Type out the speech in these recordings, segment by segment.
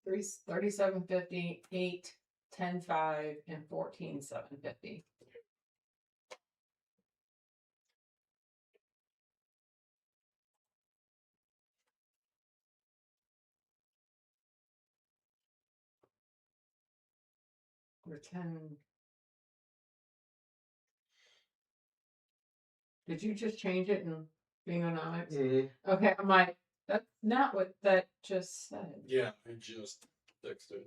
3750, 8, 10.5, and 14,750. Or 10. Did you just change it in Bingonomics? Mm-hmm. Okay, I'm like, that's not what that just said. Yeah, I just fixed it.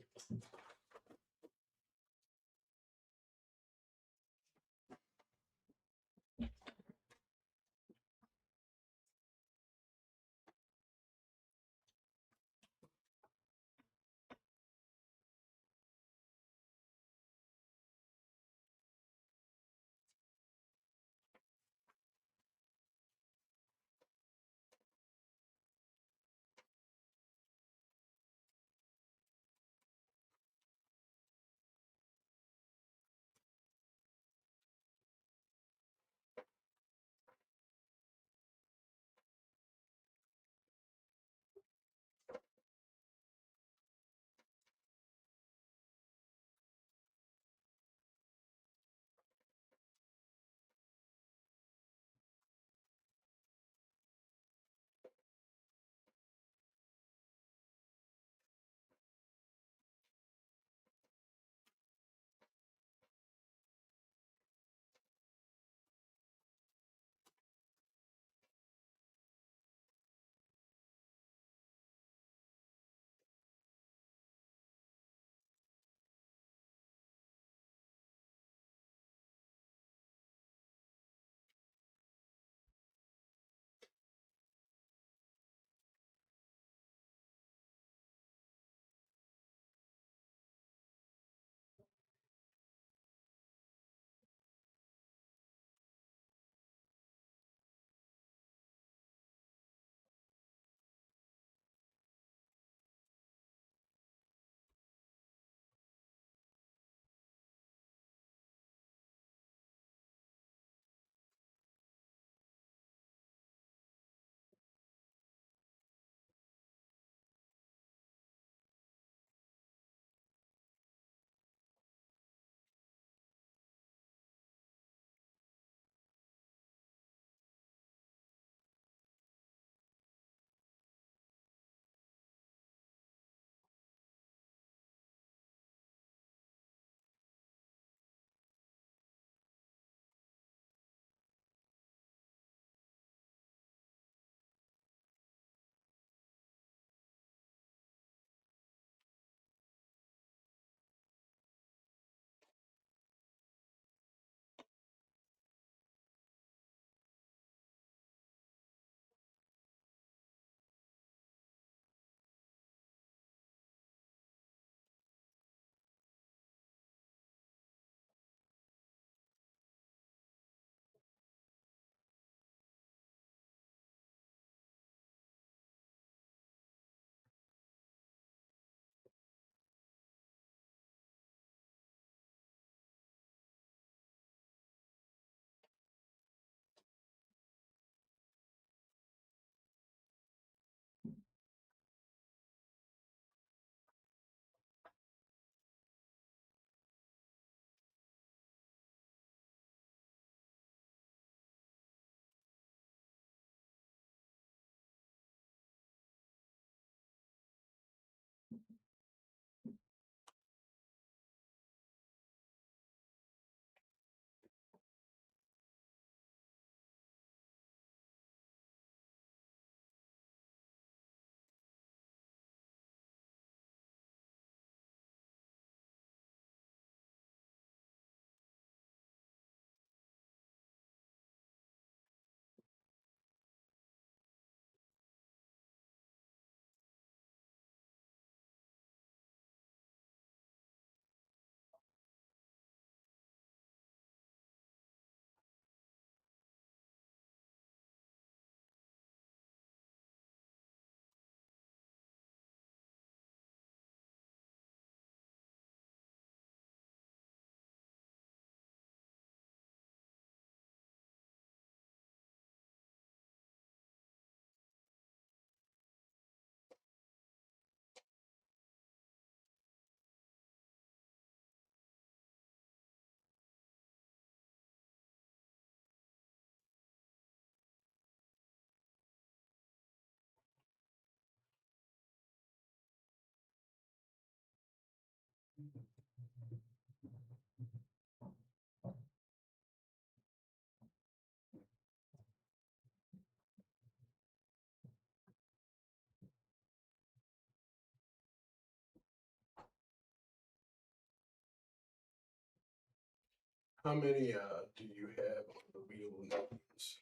How many do you have on the wheel numbers?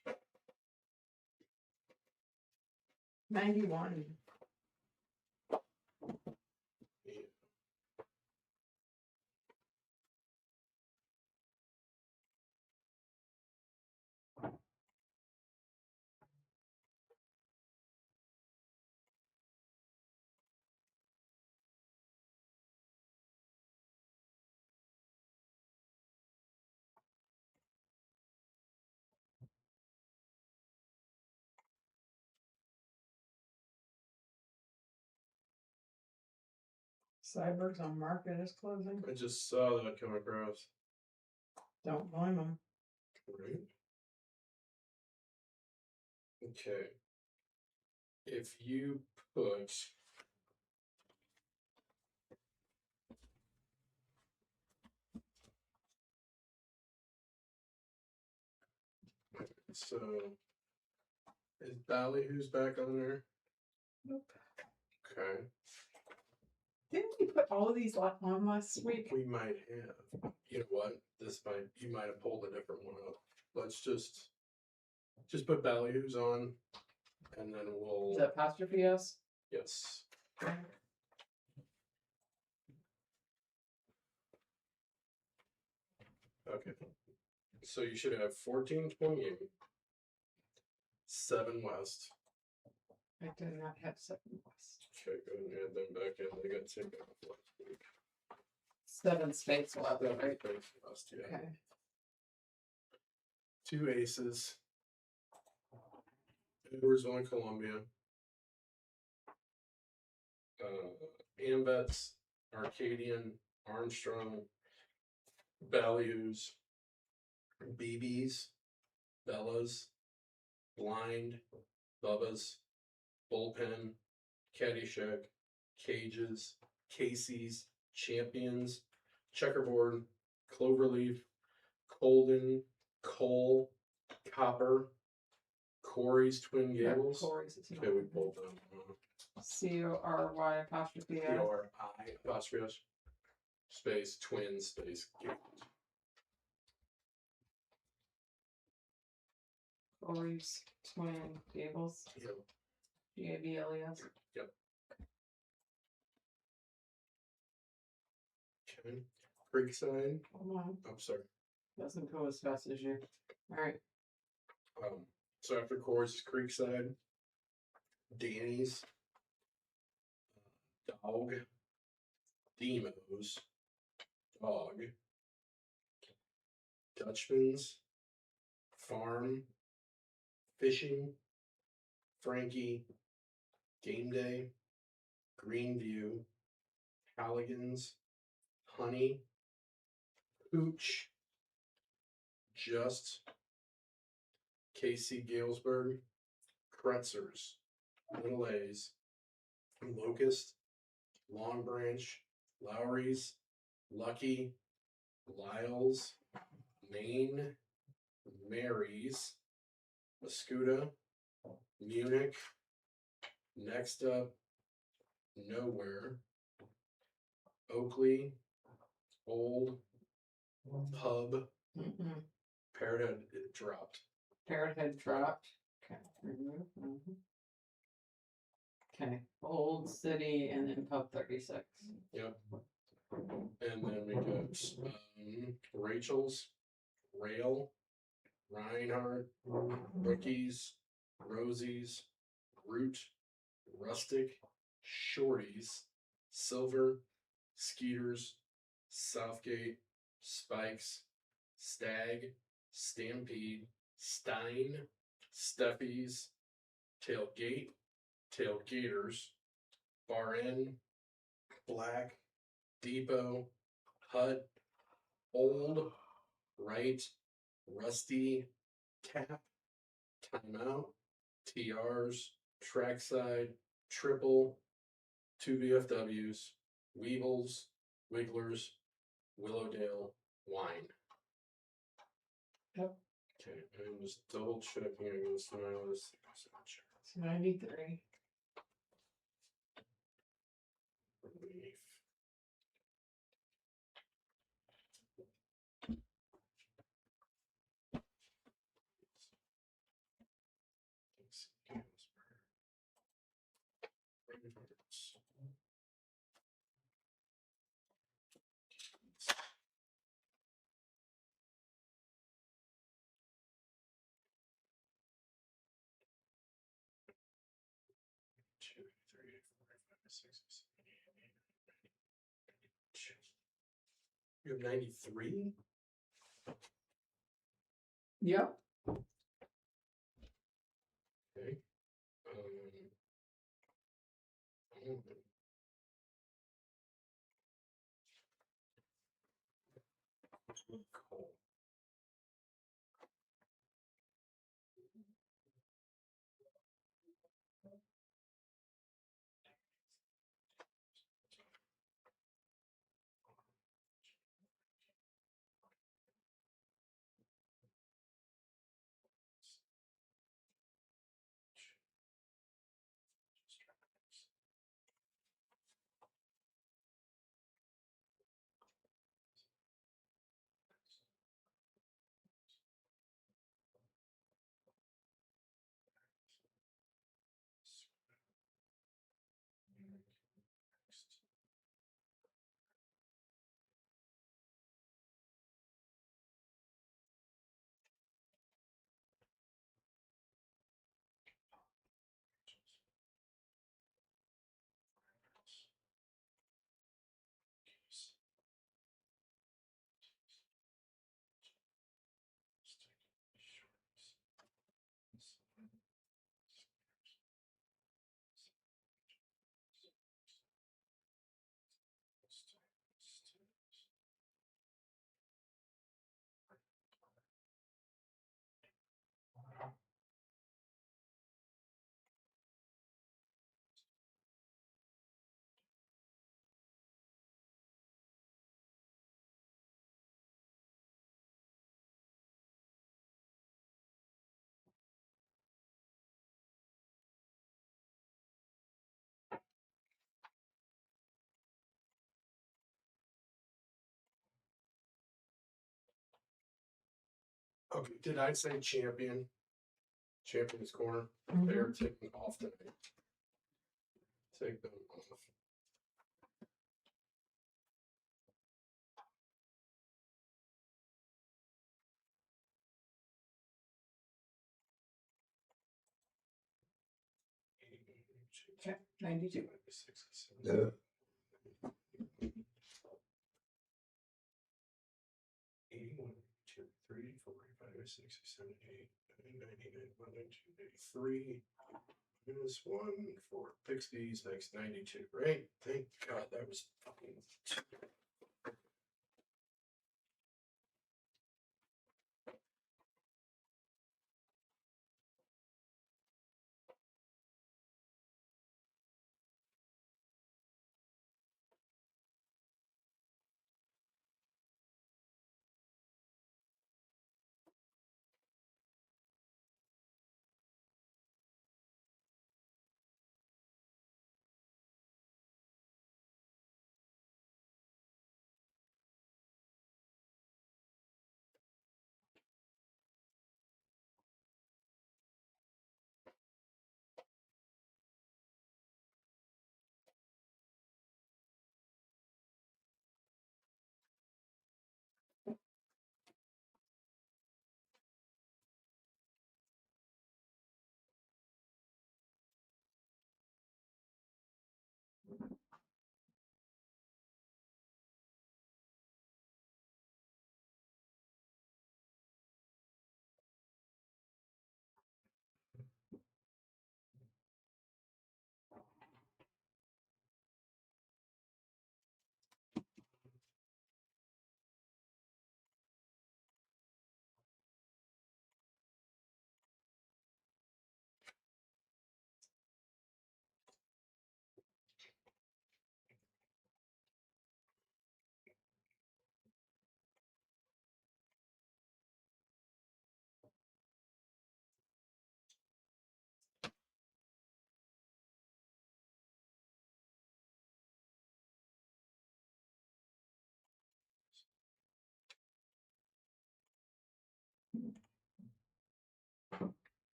91. Yeah. Cyber's on market is closing. I just saw that come across. Don't blame them. Right. Okay. If you put so is Ballyhoo's back on there? Nope. Okay. Didn't we put all of these on last week? We might have. You know what? You might have pulled a different one up. Let's just put Ballyhoo's on, and then we'll. Is that apostrophe S? Yes. Okay. So you should have 1428, 7 West. I did not have 7 West. Okay, go ahead and add them back in. They got taken off last week. 7 Space West, That right? makes West, yeah. Okay. 2 aces. Edwards on Columbia. Ambets, Arcadian, Armstrong, Ballyhoo's, BB's, Bellas, Blind, Bubba's, Bullpen, Caddyshack, Cages, Casey's, Champions, Checkerboard, Cloverleaf, Colden, Cole, Copper, Corey's Twin Gables. Corey's is Okay, we pulled them. CORY apostrophe S. P-R-I apostrophe S, space twin space Gables. Corey's Twin Gables. Yep. GABLES. Yep. Okay. Creekside. Hold on. I'm sorry. Doesn't go as fast as you. Alright. So after Coors is Creekside, Danny's, Dog, Demos, Dog, Dutchman's, Farm, Fishing, Frankie, Game Day, Greenview, Halligan's, Honey, Hooch, Just, KC Galesburg, Kretzers, Little A's, Locust, Long Branch, Lowry's, Lucky, Lyle's, Maine, Mary's, Mascuda, Munich, Next Up, Nowhere, Oakley, Old, Pub, Mm-mm. Parrot Head, it dropped. Parrot Head dropped. Okay. Remove. Mhm. Okay. Old City and then Pub 36. Yep. And then we got Rachel's, Rail, Reinhardt, Rookies, Rosie's, Root, Rustic, Shorties, Silver, Skeeters, Southgate, Spikes, Stag, Stampede, Stein, Steffies, Tailgate, Tailgaters, Bar N, Black, Depot, Hut, Old, Right, Rusty, Tap, Timeout, TRs, Trackside, Triple, 2 VFWs, Weebles, Wigglers, Willowdale, Wine. Yep. Okay, I'm just double checking against my list. It's 93. Relief. Two, three, four, five, six, seven, eight, nine. You have 93? Yep. Okay. Cool. Okay, did I say champion? Champion's corner. They are taking off tonight. Take them off. Okay. 92. 81, 2, 3, 4, 5, 6, 7, 8, 9, 99, 1, 2, 83. Minus 1 for Pixies makes 92. Right? Thank God that was fucking.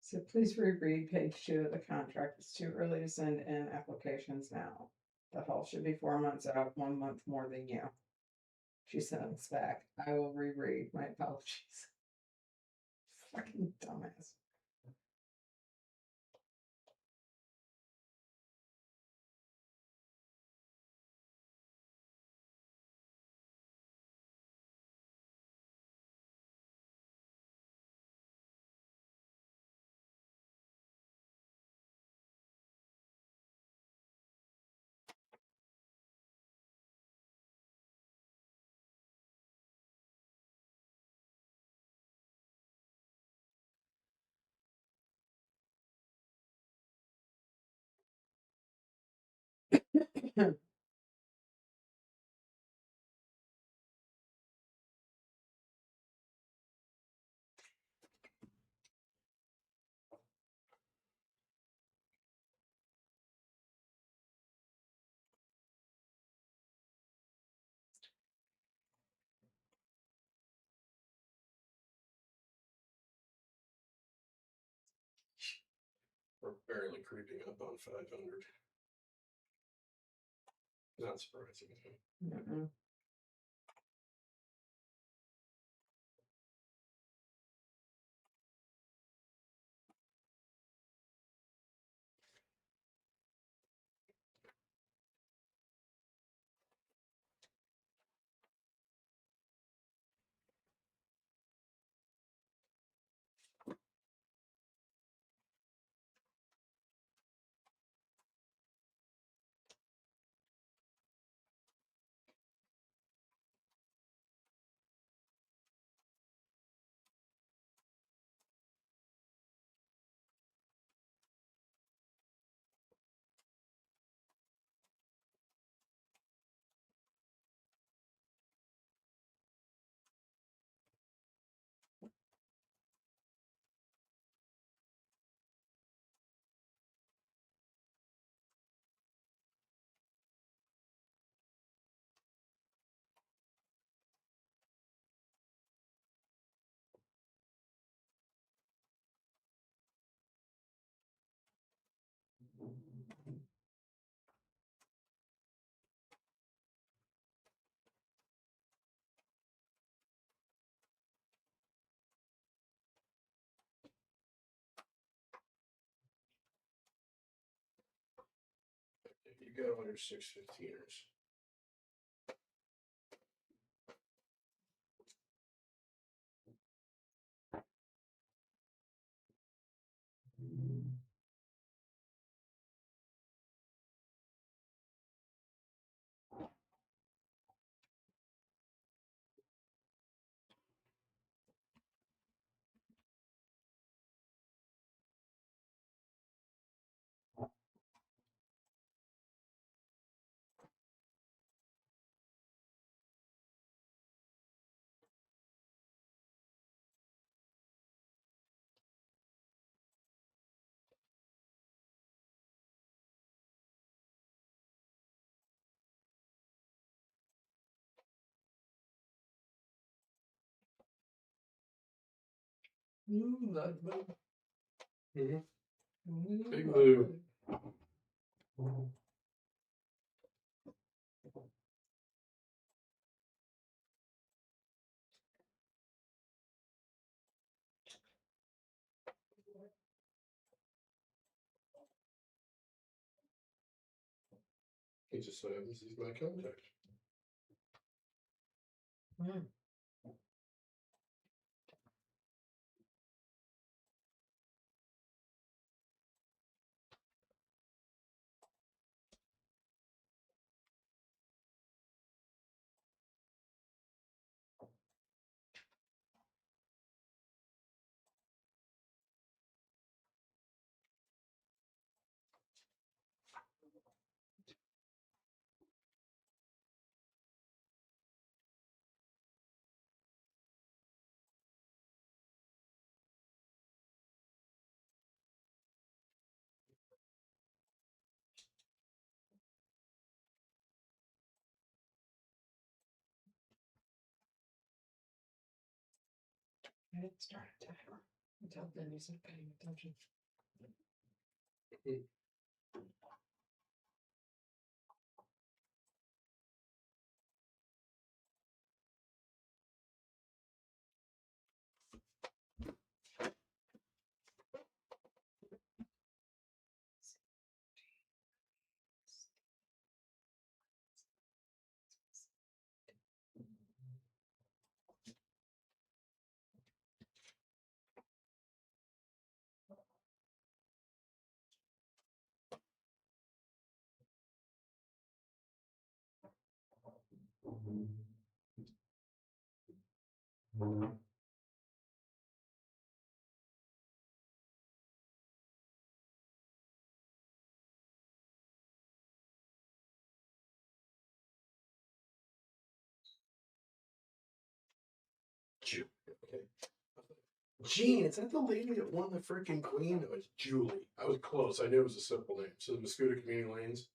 So please reread page 2 of the contract. It's too early to send in applications now. The hall should be 4 months out, 1 month more than you. She sent us back. I will reread. My apologies. Fucking dumbass. We're barely creeping up on 500. Not surprising. Mm-mm. You go under 615ers. That move. Big move. He just so happens he's my contact. Mm. It started to happen. Until then, he's not paying attention. Okay. Jean, is that the lady that won the freaking queen? No, it's Julie. I was close. I knew it was a simple name. So the Muscuda Community Lanes.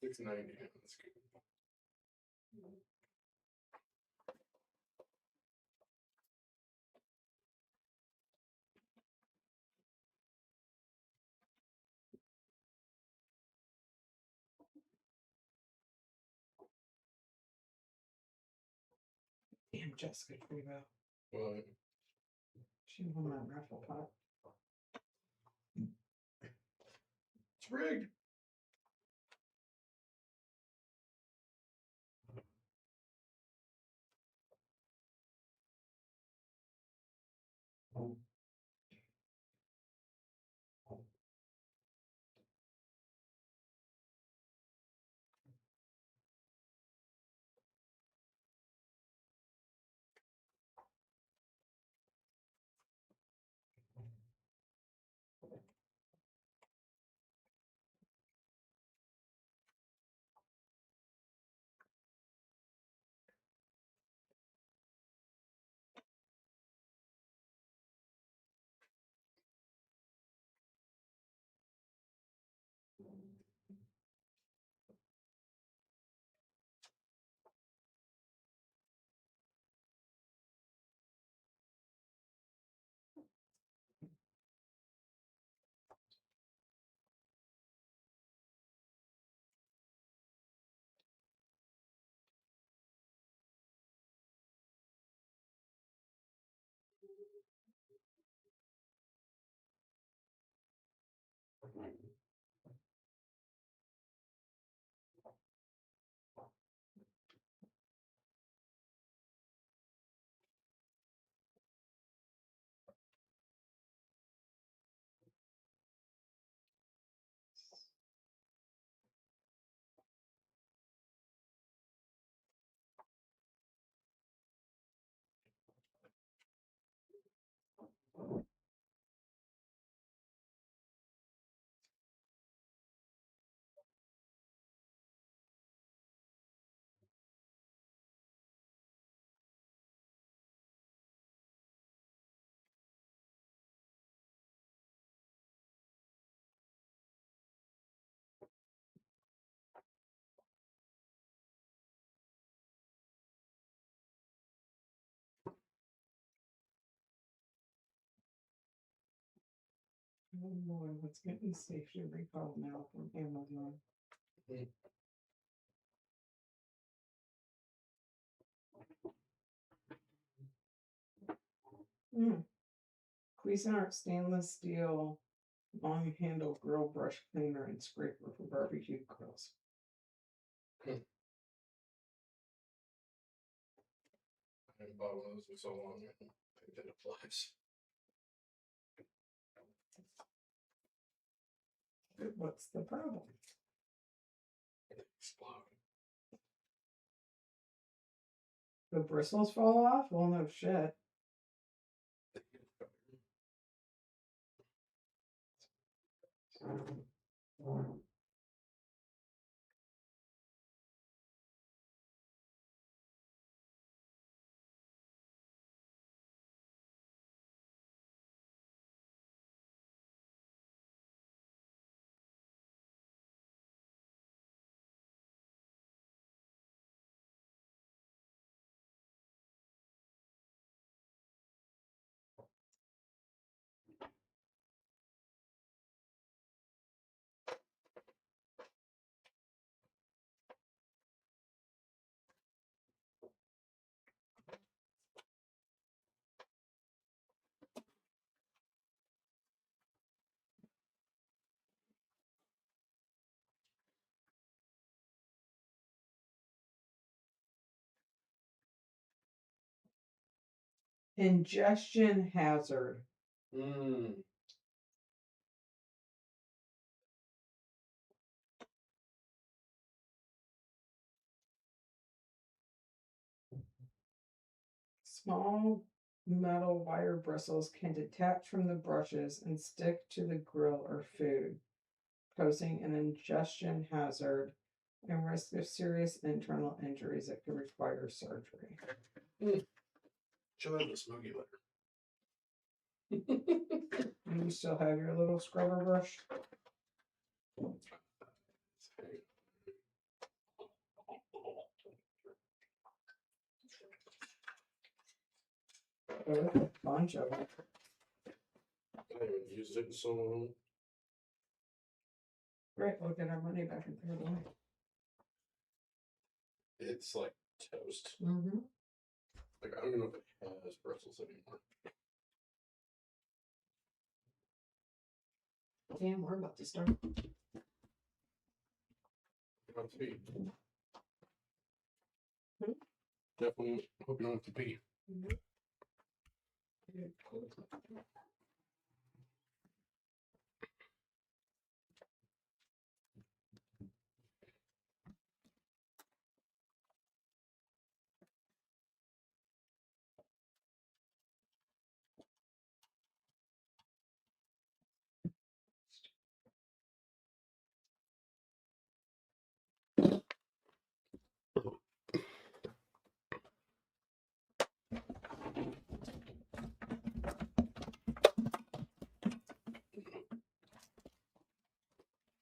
$6.90. That's good. Damn Jessica Trevo. Well, She won that raffle pot. it's rigged. Oh boy, what's getting safety recall now from Amazon? Cuisinart stainless steel long handle grill brush cleaner and scraper for barbecue grills. I haven't bought one of those in so long. I think that applies. But what's the problem? Explode. The bristles fall off? Well, no shit. Ingestion hazard. Small metal wire bristles can detach from the brushes and stick to the grill or food, posing an ingestion hazard and risk of serious internal injuries that could require surgery. She'll have the smoky liquor. You still have your little scrubber brush? Oh, there's a bunch of them. I haven't used it in so long. Great, we'll get our money back in there. It's like toast. Mm-hmm. Like, I don't even know if it has Brussels anymore. Damn, we're about to start. Let's see. Hmm? Definitely hope you don't have to pee.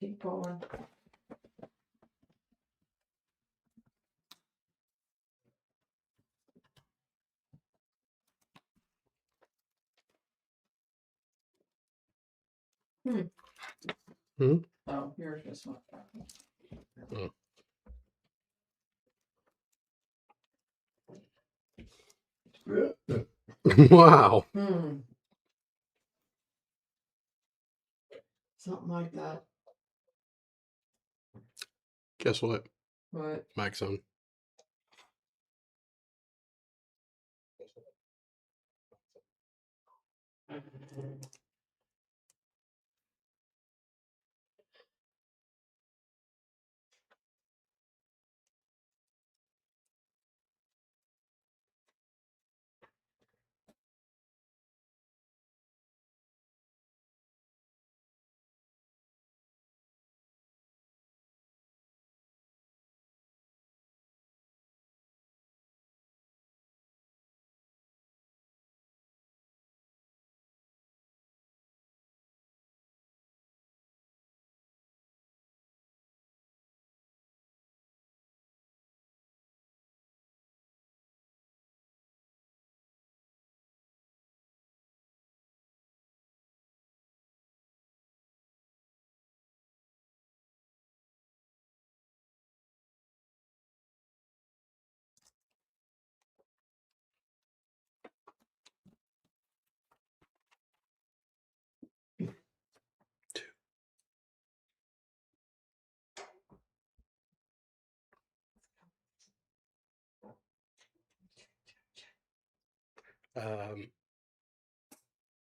Keep going. Oh, here's this one. Wow. Something like that. Guess what? What? Mic's on.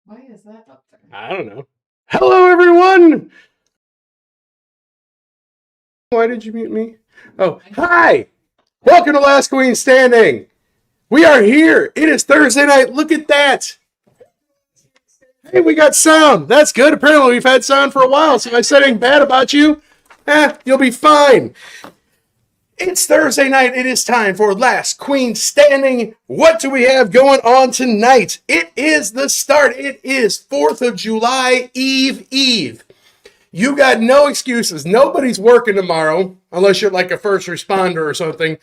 Why is that up there? I don't know. Hello, everyone. Why did you mute me? Oh, hi. Welcome to Last Queen Standing. We are here. It is Thursday night. Look at that. Hey, we got sound. That's good. Apparently, we've had sound for a while. So if I said anything bad about you, you'll be fine. It's Thursday night. It is time for Last Queen Standing. What do we have going on tonight? It is the start. It is 4th of July Eve. You got no excuses. Nobody's working tomorrow unless you're like a first responder or something.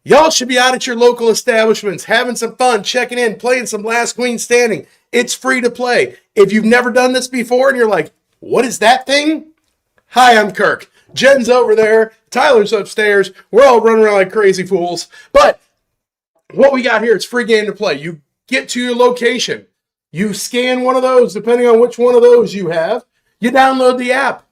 Y'all should be out at your local establishments, having some fun, checking in, playing some Last Queen Standing. It's free to play. If you've never done this before and you're like, what is that thing? Hi, I'm Kirk. Jen's over there. Tyler's upstairs. We're all running around like crazy fools. But what we got here is free game to play. You get to your location. You scan one of those, depending on which one of those you have. You download the app.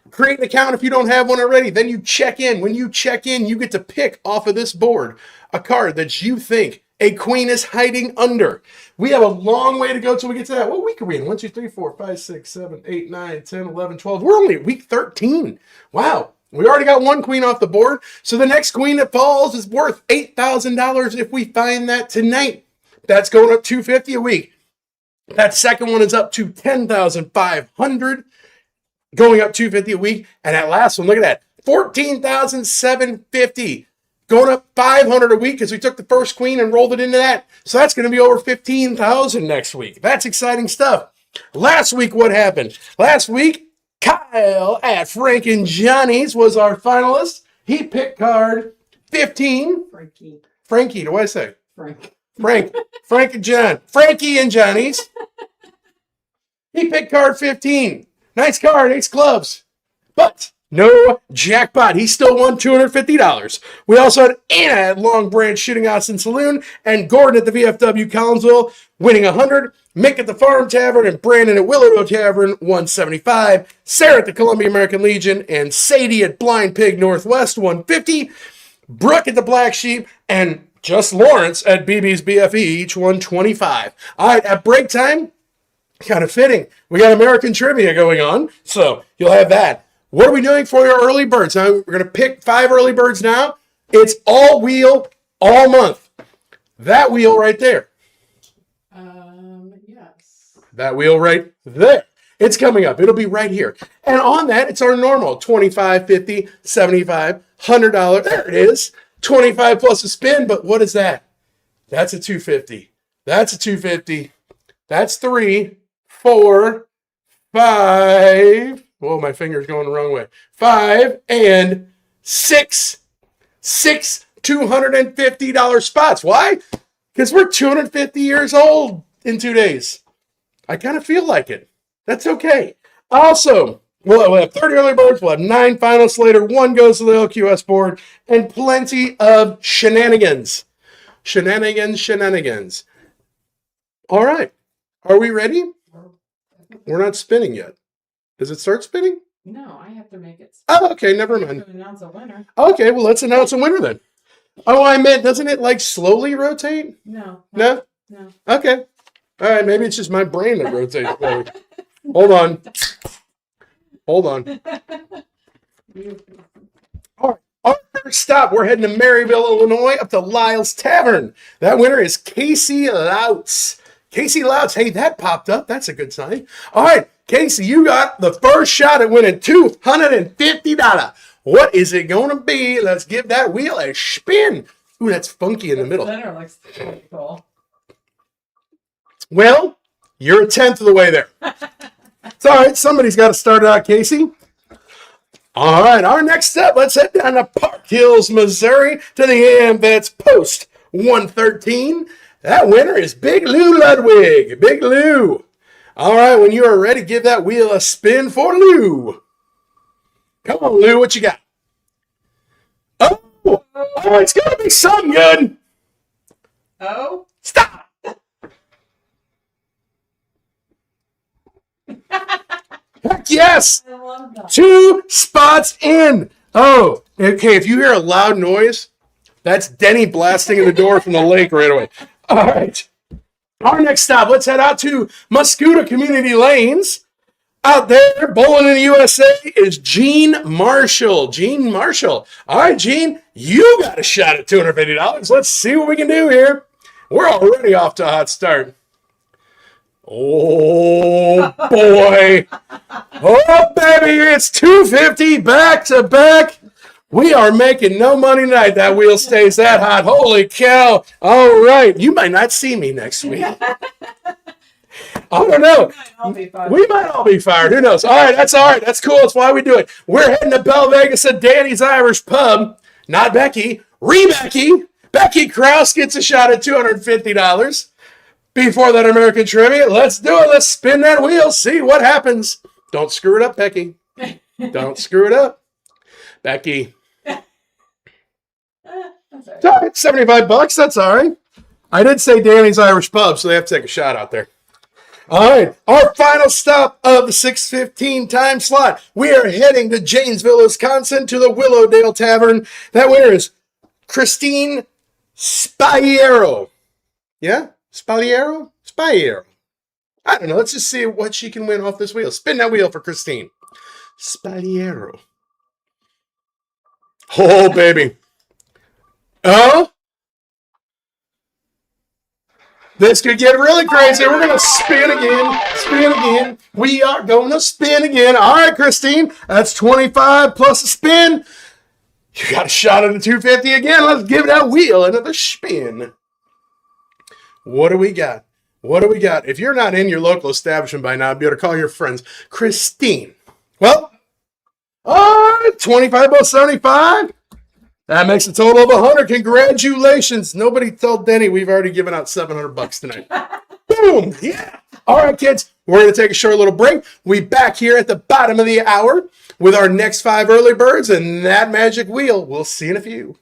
Create an account if you don't have one already. Then you check in. When you check in, you get to pick off of this board a card that you think A queen is hiding under. We have a long way to go till we get to that. What week are we in? 1, 2, 3, 4, 5, 6, 7, 8, 9, 10, 11, 12. We're only at week 13. Wow. We already got one queen off the board. So the next queen that falls is worth $8,000 if we find that tonight. That's going up $250 a week. That second one is up to $10,500, going up $250 a week. And that last one, look at that, $14,750. Going up $500 a week because we took the first queen and rolled it into that. So that's going to be over $15,000 next week. That's exciting stuff. Last week, what happened? Last week, Kyle at Frank and Johnny's was our finalist. He picked card 15. Frankie, what do I say? Frank and John. Frankie and Johnny's. He picked card 15. Nice card, ace clubs. But no jackpot. He still won $250. We also had Anna at Long Branch Shooting House and Saloon, and Gordon at the VFW Collinsville winning $100. Mick at the Farm Tavern, and Brandon at Willowdale Tavern $175. Sarah at the Columbia American Legion, and Sadie at Blind Pig Northwest $150. Brooke at the Black Sheep, and just Lawrence at BB's BFE, each won $25. All right, at break time, kind of fitting. We got American Trivia going on, so you'll have that. What are we doing for your early birds? Now, we're going to pick 5 early birds now. It's all wheel, all month. That wheel right there. Yes. That wheel right there. It's coming up. It'll be right here. And on that, it's our normal $25, $50, $75, $100. There it is. 25 plus a spin, but what is that? That's a $250. That's a $250. That's 3, 4, 5. Whoa, my finger's going the wrong way. 5 and 6. 6 $250 spots. Why? Because we're 250 years old in 2 days. I kind of feel like it. That's okay. Also, we'll have 30 early birds. We'll have 9 finalists later. 1 goes to the LQS board. And plenty of shenanigans. Shenanigans. All right. Are we ready? We're not spinning yet. Does it start spinning? No, I have to make it. Oh, okay. Never mind. Announce a winner. Okay, well, let's announce a winner then. Oh, I meant, doesn't it like slowly rotate? No. No? Okay. All right, maybe it's just my brain that rotates slowly. Hold on. All right, our first stop, we're heading to Maryville, Illinois, up to Lyle's Tavern. That winner is Casey Louts. Casey Louts, hey, that popped up. That's a good sign. All right, Casey, you got the first shot at winning $250. What is it going to be? Let's give that wheel a spin. Ooh, that's funky in the middle. Center looks pretty cool. Well, you're a tenth of the way there. It's all right. Somebody's got to start out, Casey. All right, our next step, let's head down to Park Hills, Missouri to the AmVets Post 113. That winner is Big Lou Ludwig. Big Lou. All right, when you are ready, give that wheel a spin for Lou. Come on, Lou, what you got? Oh, it's going to be something good. Oh? Stop. Heck yes. I love that. 2 spots in. Oh, okay, if you hear a loud noise, that's Denny blasting in the door from the lake right away. All right. Our next stop, let's head out to Muscuda Community Lanes. Out there, bowling in the USA is Gene Marshall. Gene Marshall. All right, Gene, you got a shot at $250. Let's see what we can do here. We're already off to a hot start. Oh, boy. Oh, baby, it's $250 back to back. We are making no money tonight. That wheel stays that hot. Holy cow. All right. You might not see me next week. I don't know. We might all be fired. Who knows? All right. That's all right. That's cool. That's why we do it. We're heading to Belle Vegas at Danny's Irish Pub. Not Becky. Becky. Becky Krause gets a shot at $250. Before that American Trivia, let's do it. Let's spin that wheel. See what happens. Don't screw it up, Becky. Don't screw it up. Becky. It's all right. $75. That's all right. I did say Danny's Irish Pub, so they have to take a shot out there. All right. Our final stop of the 6:15 time slot. We are heading to Janesville, Wisconsin to the Willowdale Tavern. That winner is Christine Spaiero. Yeah? Spaliero? Spaliero. I don't know. Let's just see what she can win off this wheel. Spin that wheel for Christine. Spaliero. Oh, baby. Oh, this could get really crazy. We're going to spin again. Spin again. We are going to spin again. All right, Christine. That's 25 plus a spin. You got a shot at the 250 again. Let's give that wheel another spin. What do we got? What do we got? If you're not in your local establishment by now, be able to call your friends. Christine. Well, all right, 25 plus 75. That makes a total of 100. Congratulations. Nobody told Denny we've already given out $700 tonight. Boom. Yeah. All right, kids. We're going to take a short little break. We back here at the bottom of the hour with our next 5 early birds and that magic wheel. We'll see you in a few.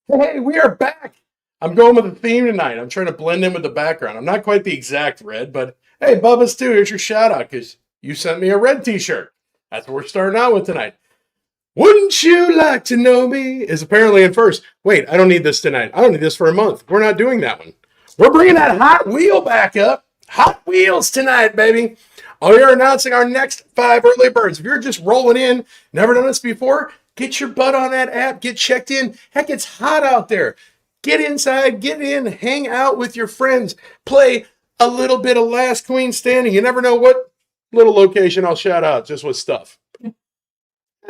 Hey, we are back. I'm going with the theme tonight. I'm trying to blend in with the background. I'm not quite the exact red, but hey, Bubba's too. Here's your shout out because you sent me a red t-shirt. That's what we're starting out with tonight. Wouldn't you like to know me? Is apparently in first. Wait, I don't need this tonight. I don't need this for a month. We're not doing that one. We're bringing that Hot Wheel back up. Hot Wheels tonight, baby. Oh, you're announcing our next 5 early birds. If you're just rolling in, never done this before, get your butt on that app. Get checked in. Heck, it's hot out there. Get inside, get in, hang out with your friends, play a little bit of Last Queen Standing. You never know what little location I'll shout out just with stuff. And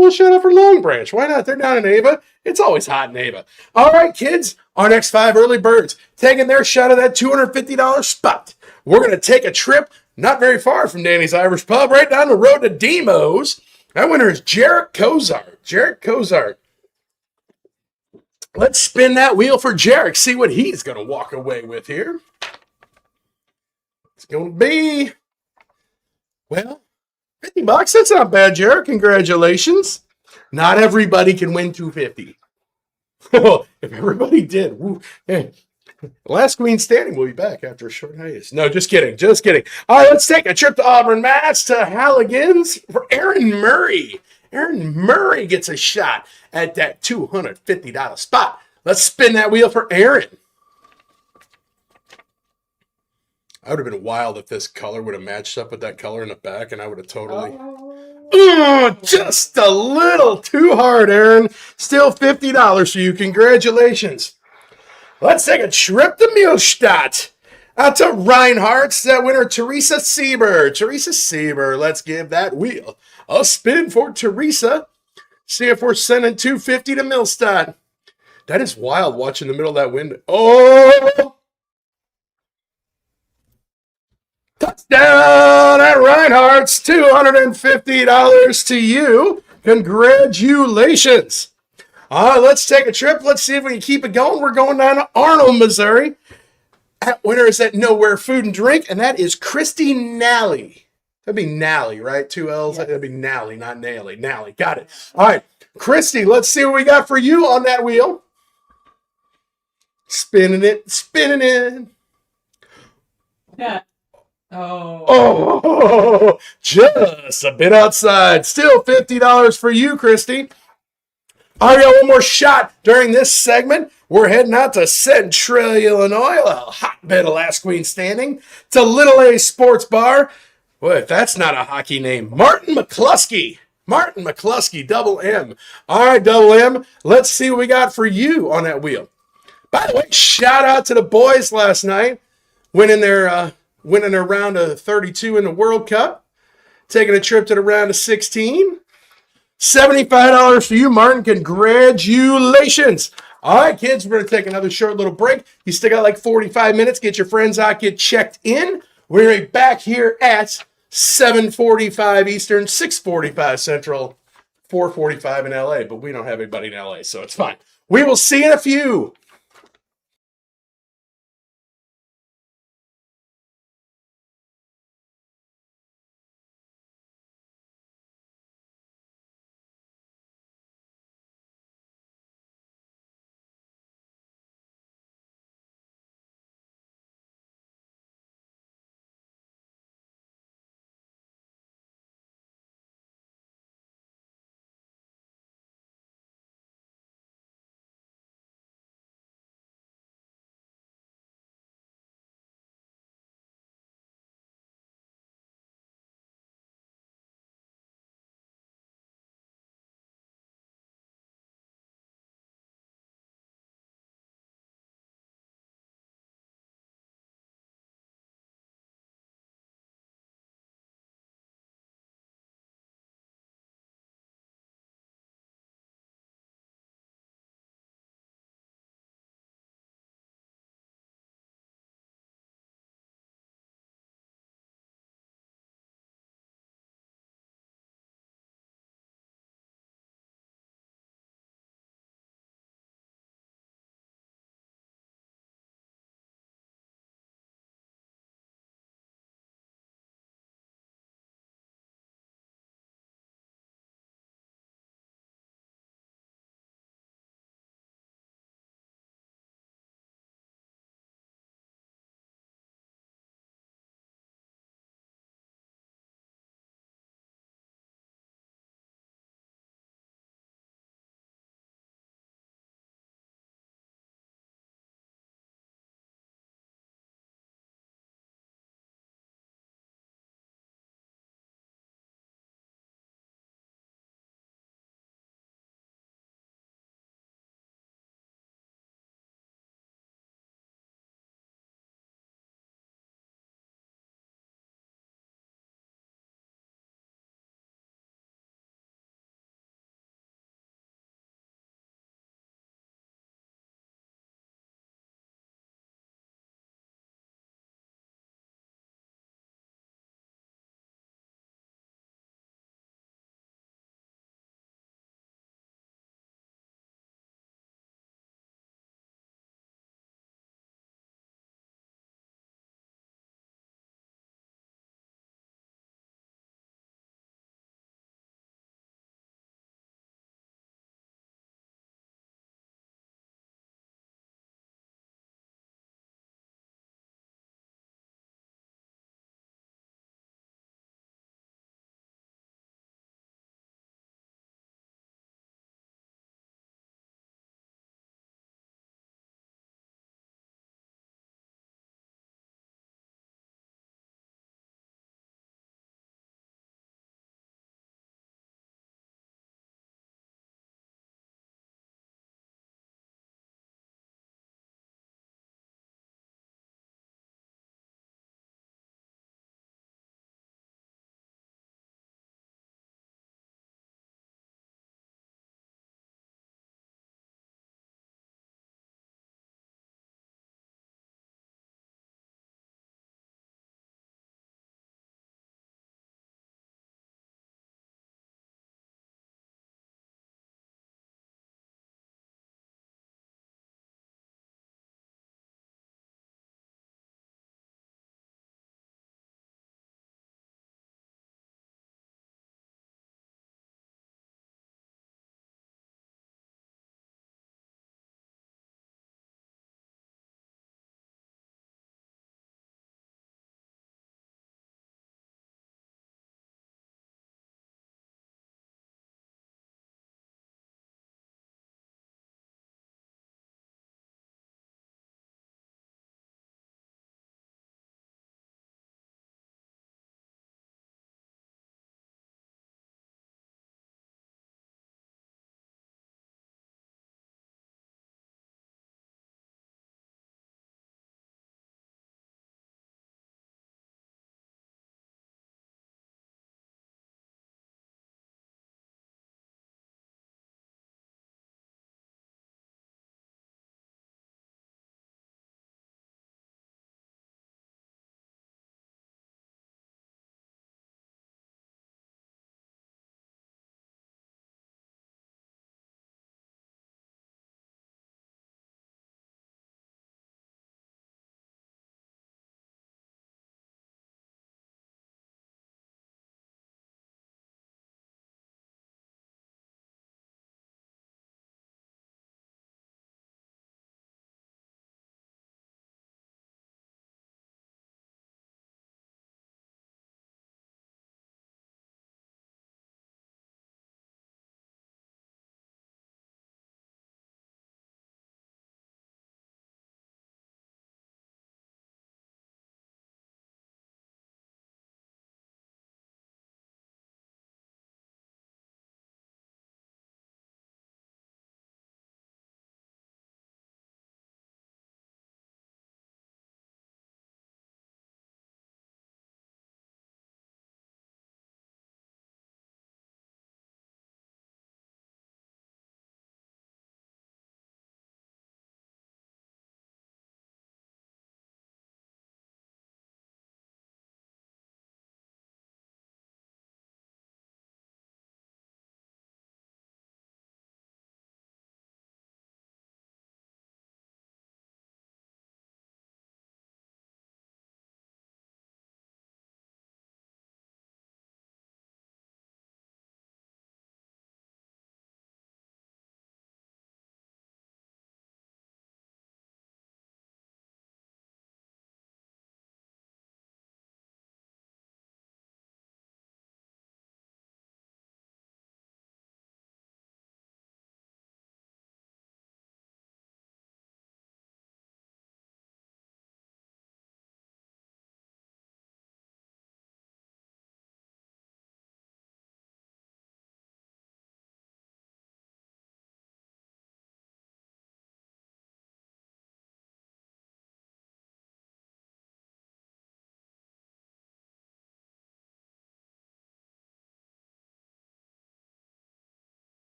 we'll shout out for Long Branch. Why not? They're down in Ava. It's always hot in Ava. All right, kids, our next 5 early birds taking their shot of that $250 spot. We're going to take a trip not very far from Danny's Irish Pub, right down the road to Demos. That winner is Jarek Kozart. Jarek Kozart. Let's spin that wheel for Jarek, see what he's going to walk away with here. It's going to be, well, $50. That's not bad, Jarek. Congratulations. Not everybody can win 250. Well, if everybody did, woo, hey. Last Queen Standing will be back after a short hiatus. No, just kidding. Just kidding. All right, let's take a trip to Auburn, Mass, to Halligan's for Aaron Murray. Aaron Murray gets a shot at that $250 spot. Let's spin that wheel for Aaron. I would have been wild if this color would have matched up with that color in the back, and I would have totally. Oh, just a little too hard, Aaron. Still $50 for you. Congratulations. Let's take a trip to Millstadt. Out to Reinhardt's, that winner, Teresa Sieber. Teresa Sieber, let's give that wheel a spin for Teresa. See if we're sending $250 to Millstadt. That is wild watching the middle of that window. Oh! Touchdown at Reinhardt's. $250 to you. Congratulations. All right, let's take a trip. Let's see if we can keep it going. We're going down to Arnold, Missouri. That winner is at Nowhere Food and Drink, and that is Christy Nally. That'd be Nally, right? 2 L's. Yes. That'd be Nally, not Nally. Nally, got it. All right, Christy, let's see what we got for you on that wheel. Spinning it, spinning it. Yeah. Oh, just a bit outside. Still $50 for you, Christy. All right, one more shot during this segment. We're heading out to Centralia, Illinois, a hotbed of Last Queen Standing, to Little A Sports Bar. Well, if that's not a hockey name, Martin McCluskey. Martin McCluskey, double M. All right, double M, let's see what we got for you on that wheel. By the way, shout out to the boys last night, winning their round of 32 in the World Cup, taking a trip to the round of 16. $75 for you, Martin. Congratulations. All right, kids, we're going to take another short little break. You still got like 45 minutes. Get your friends out, get checked in. We're going to be back here at 7:45 Eastern, 6:45 Central, 4:45 in LA, but we don't have anybody in LA, so it's fine. We will see you in a few.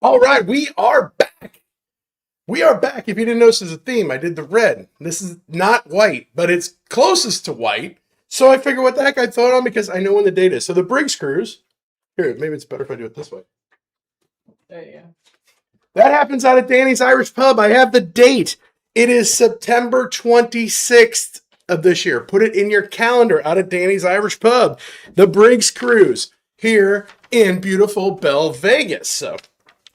All right, we are back. We are back. If you didn't notice, there's a theme. I did the red. This is not white, but it's closest to white. So I figure what the heck I throw it on because I know when the date is. So the Briggs Cruise. Here, maybe it's better if I do it this way. There you go. That happens out at Danny's Irish Pub. I have the date. It is September 26th of this year. Put it in your calendar out at Danny's Irish Pub. The Briggs Cruise here in beautiful Belle Vegas. So,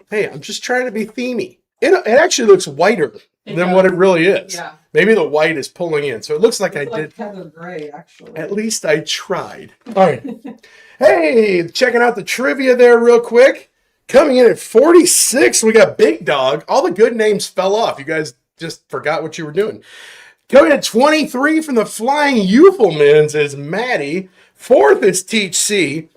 hey, I'm just trying to be themey. It actually looks whiter than what it really is. Yeah. Maybe the white is pulling in. So it looks like It's I did. Heather Gray, actually. At least I tried. All right. Hey, checking out the trivia there real quick. Coming in at 46, we got Big Dog. All the good names fell off. You guys just forgot what you were doing. Coming at 23 from the Flying Euffelmans is Maddie. Fourth is Teach C.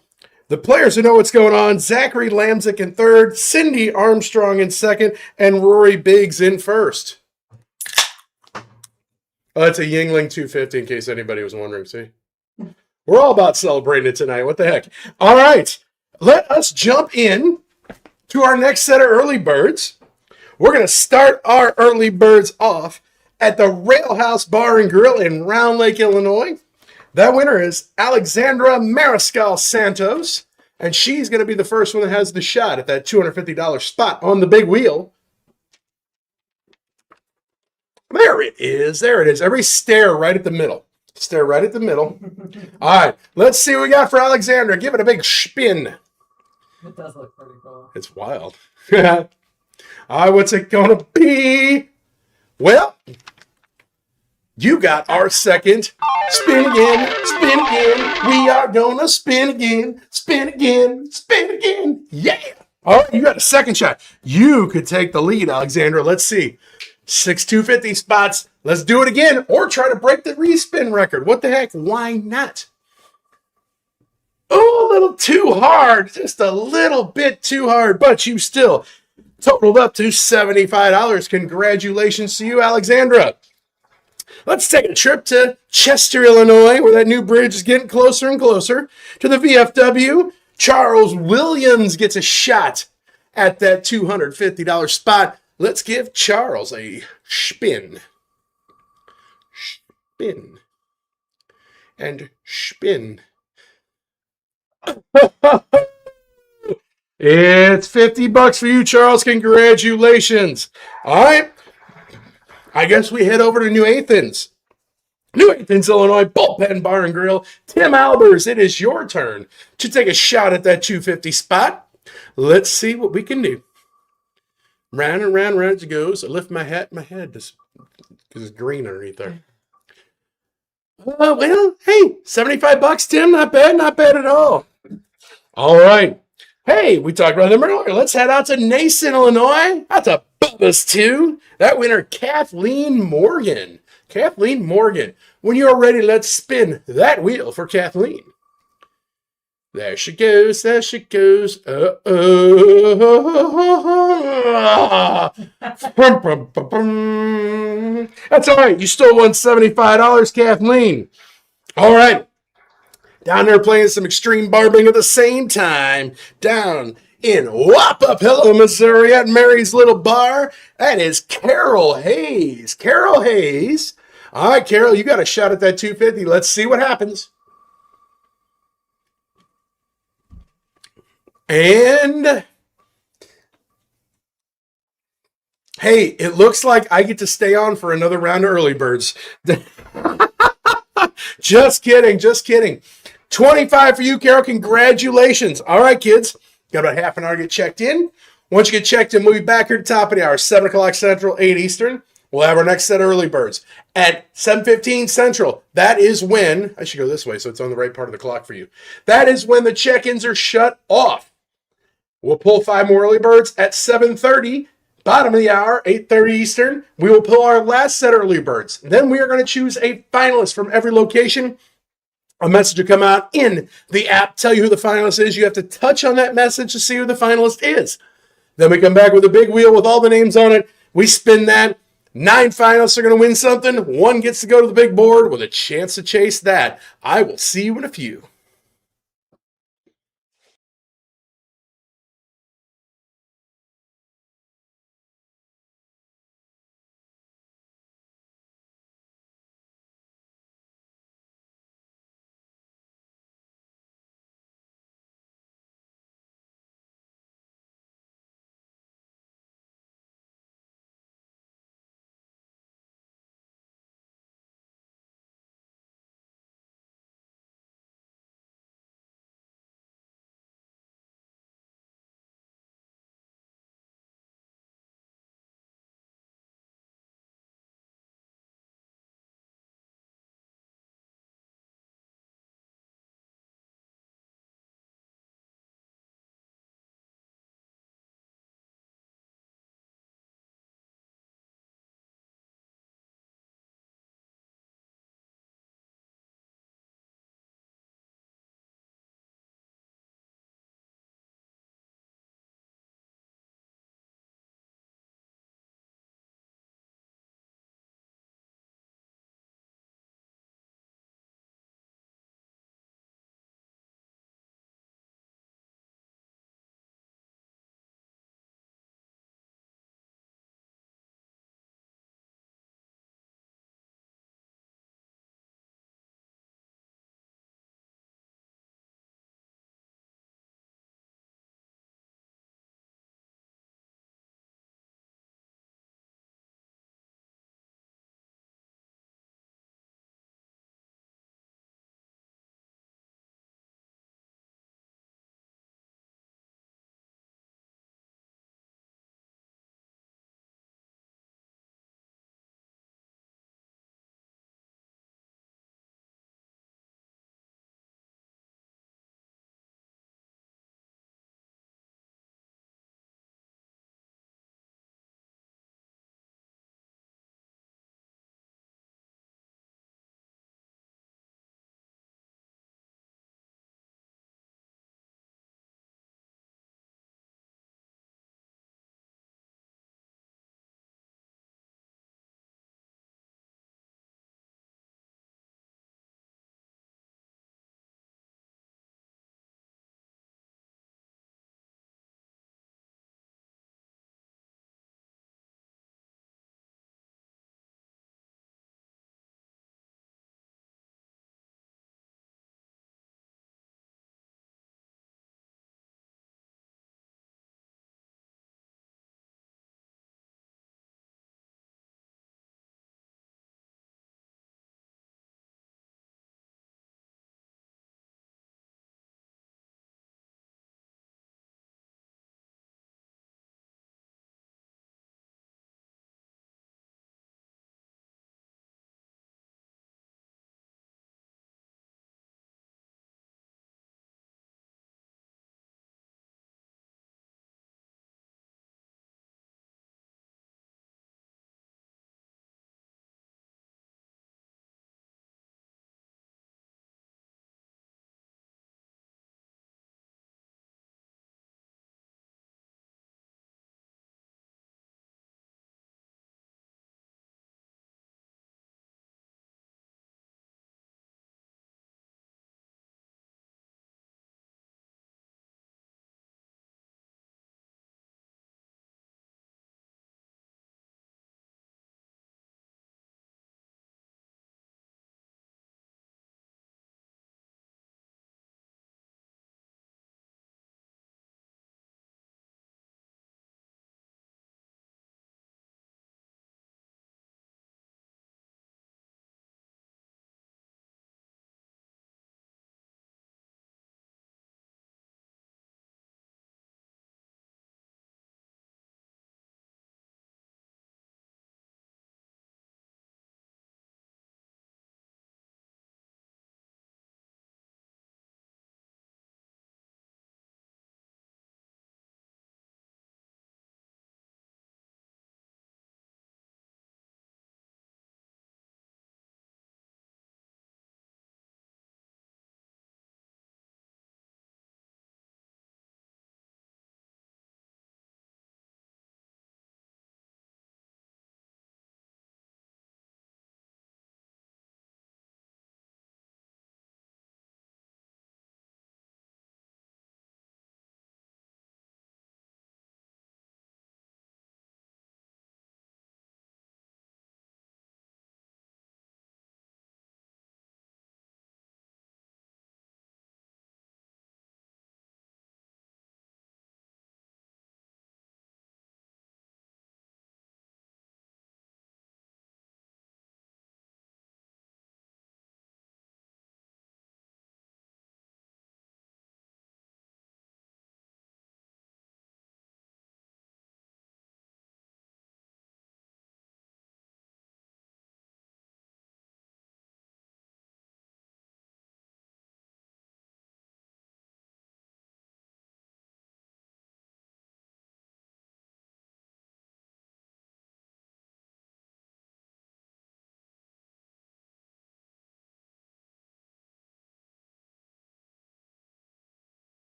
The players who know what's going on, Zachary Lamzik in third, Cindy Armstrong in second, and Rory Biggs in first. Oh, it's a Yingling 250 in case anybody was wondering, see? We're all about celebrating it tonight. What the heck? All right. Let us jump in to our next set of early birds. We're going to start our early birds off at the Rail House Bar and Grill in Round Lake, Illinois. That winner is Alexandra Mariscal Santos, and she's going to be the first one that has the shot at that $250 spot on the big wheel. There it is. There it is. Everybody stare right at the middle. Stare right at the middle. All right. Let's see what we got for Alexandra. Give it a big spin. It does look pretty cool. It's wild. All right. What's it going to be? Well, you got our second spin again, spin again. We are going to spin again, spin again, spin again. Yeah. All right. You got a second shot. You could take the lead, Alexandra. Let's see. 6 250 spots. Let's do it again or try to break the respin record. What the heck? Why not? Oh, a little too hard. Just a little bit too hard, but you still totaled up to $75. Congratulations to you, Alexandra. Let's take a trip to Chester, Illinois, where that new bridge is getting closer and closer to the VFW. Charles Williams gets a shot at that $250 spot. Let's give Charles a spin. Spin. And spin. It's $50 for you, Charles. Congratulations. All right. I guess we head over to New Athens. New Athens, Illinois, Bullpen Bar and Grill. Tim Albers, it is your turn to take a shot at that 250 spot. Let's see what we can do. Round and round, round it goes. I lift my hat in my head because it's green underneath there. Well, hey, $75, Tim. Not bad at all. All right. Hey, we talked about them earlier. Let's head out to Nason, Illinois. That's a Bubba's too. That winner, Kathleen Morgan. Kathleen Morgan. When you're ready, let's spin that wheel for Kathleen. There she goes. There she goes. That's all right. You still won $75, Kathleen. All right. Down there playing some extreme barbing at the same time. Down in Wapapillo, Missouri at Mary's Little Bar. That is Carol Hayes. Carol Hayes. All right, Carol, you got a shot at that 250. Let's see what happens. And hey, it looks like I get to stay on for another round of early birds. Just kidding, just kidding. 25 for you, Carol. Congratulations. All right, kids. Got about half an hour to get checked in. Once you get checked in, we'll be back here at the top of the hour, 7 o'clock Central, 8 Eastern. We'll have our next set of early birds at 7:15 Central. That is when, I should go this way so it's on the right part of the clock for you. That is when the check-ins are shut off. We'll pull 5 more early birds at 7:30, bottom of the hour, 8:30 Eastern. We will pull our last set of early birds. Then we are going to choose a finalist from every location. A message will come out in the app, tell you who the finalist is. You have to touch on that message to see who the finalist is. Then we come back with a big wheel with all the names on it. We spin that. 9 finalists are going to win something. 1 gets to go to the big board with a chance to chase that. I will see you in a few.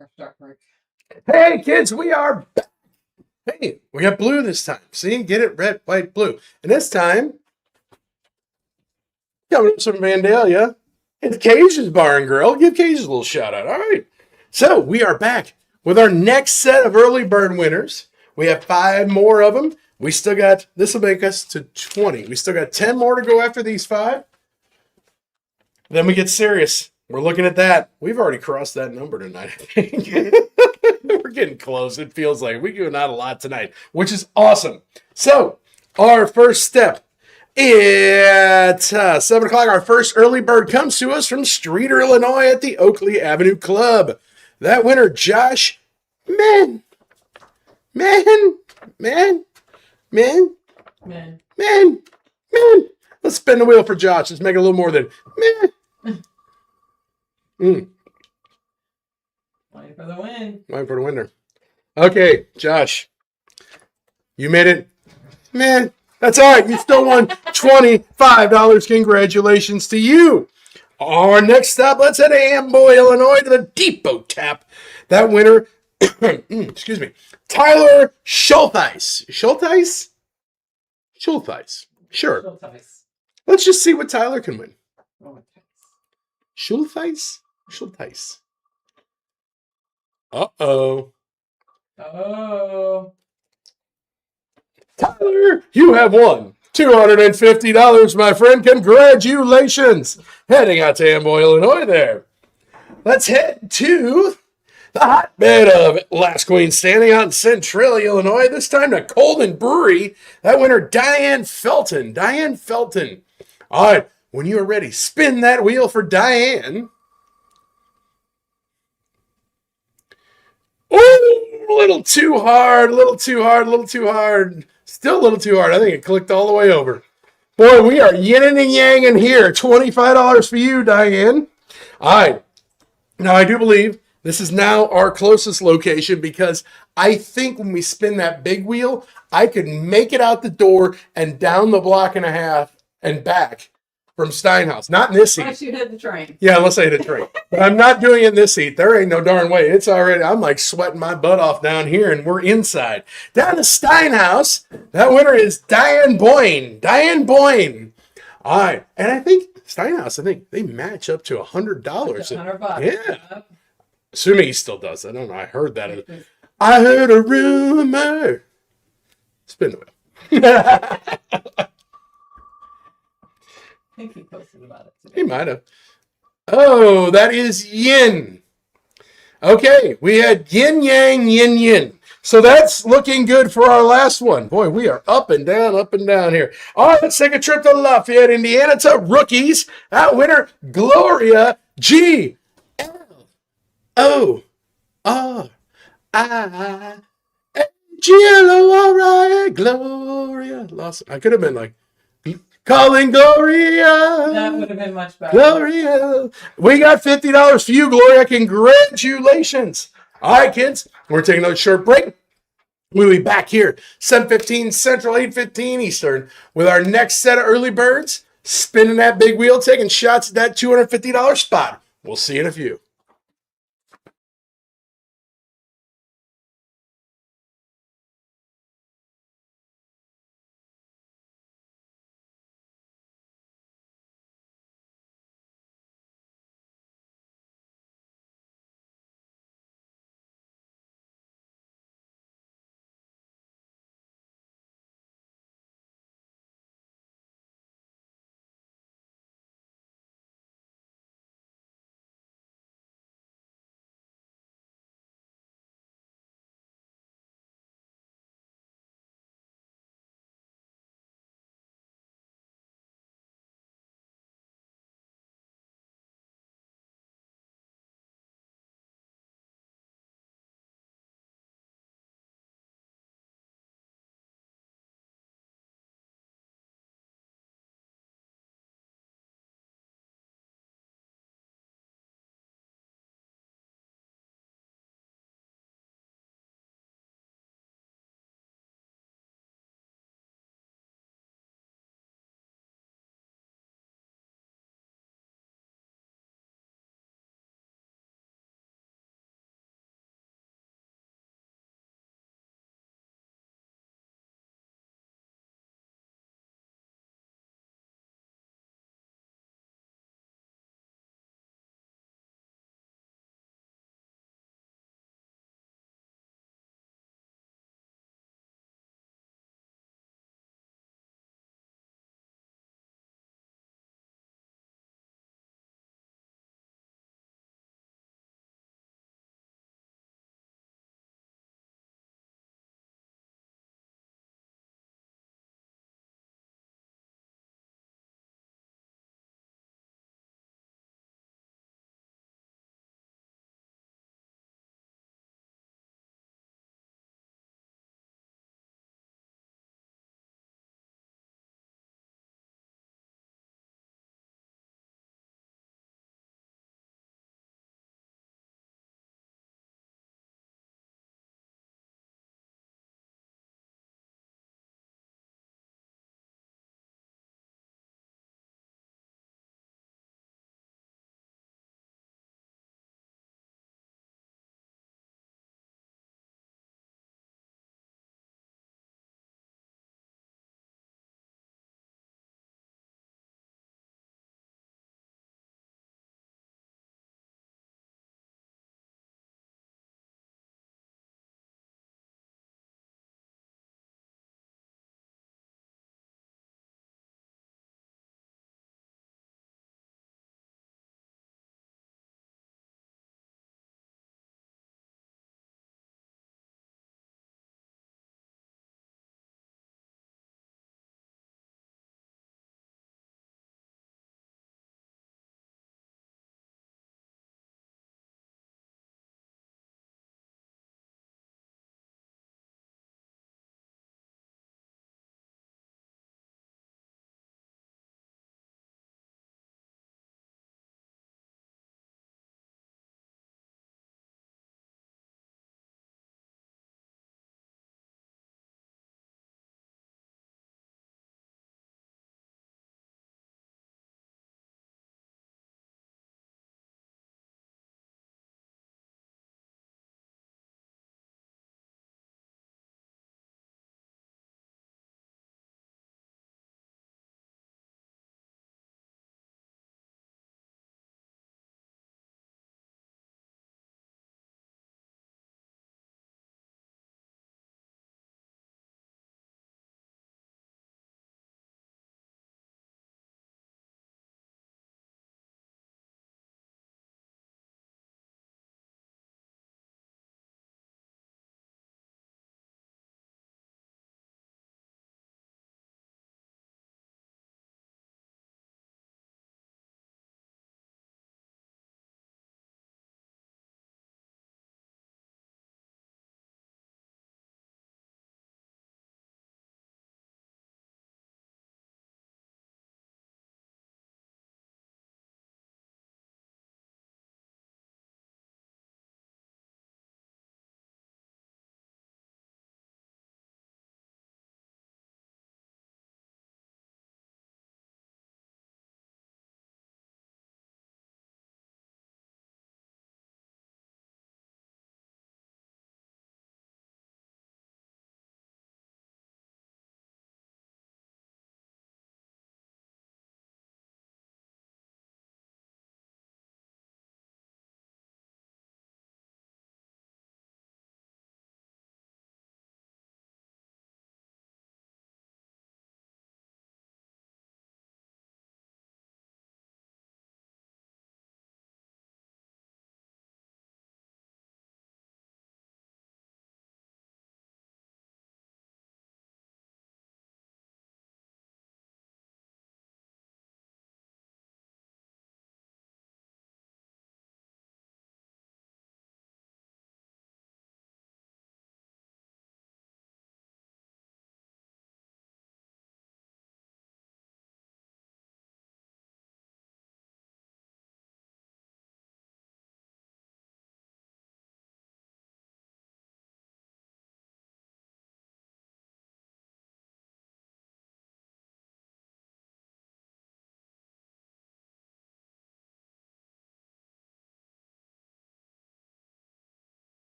Or Star Trek. Hey, kids, we are back. Hey, we got blue this time. See, get it red, white, blue. And this time, coming up from Vandalia, it's Cage's Bar and Grill. Give Cage a little shout out. All right. So we are back with our next set of early bird winners. We have 5 more of them. We still got, this will make us to 20. We still got 10 more to go after these 5. Then we get serious. We're looking at that. We've already crossed that number tonight, I think. We're getting close. It feels like we're doing out a lot tonight, which is awesome. So, our first step at 7 o'clock, our first early bird comes to us from Streeter, Illinois at the Oakley Avenue Club. That winner, Josh, man. Let's spin the wheel for Josh. Let's make it a little more than man. Waiting for the win. Waiting for the winner. Okay, Josh. You made it. Man, that's all right. You still won $25. Congratulations to you. Our next stop, let's head to Amboy, Illinois to the Depot Tap. That winner, excuse me, Tyler Schultheis. Schultheis? Sure. Schultheis. Let's just see what Tyler can win. Oh, Schultheis? Uh-oh. Oh. Tyler, you have won $250, my friend. Congratulations. Heading out to Amboy, Illinois there. Let's head to the hotbed of Last Queen Standing out in Centralia, Illinois. This time to Colden Brewery. That winner, Diane Felton. All right, when you are ready, spin that wheel for Diane. Ooh, a little too hard. Still a little too hard. I think it clicked all the way over. Boy, we are yinning and yanging here. $25 for you, Diane. All right. Now, I do believe this is now our closest location because I think when we spin that big wheel, I could make it out the door and down the block and a half and back from Steinhaus. Not in this seat. Unless you hit the train. Yeah, unless I hit a train. But I'm not doing it in this seat. There ain't no darn way. It's already, I'm like sweating my butt off down here, and we're inside. Down to Steinhaus, that winner is Diane Boyne. All right. And I think Steinhaus, they match up to $100. $100. Yeah. Assuming he still does. I don't know. I heard that. I heard a rumor. Spin the wheel. I think he posted about it today. He might have. Oh, that is yin. Okay, we had yin, yang, yin, yin. So that's looking good for our last one. Boy, we are up and down here. All right, let's take a trip to Lafayette, Indiana to rookies. That winner, Gloria G. L-O-R-I-G-L-O-R-I, Gloria. Lost. I could have been like, calling Gloria. That would have been much better. Gloria. We got $50 for you, Gloria. Congratulations. All right, kids. We're taking another short break. We'll be back here, 7:15 Central, 8:15 Eastern, with our next set of early birds, spinning that big wheel, taking shots at that $250 spot. We'll see you in a few.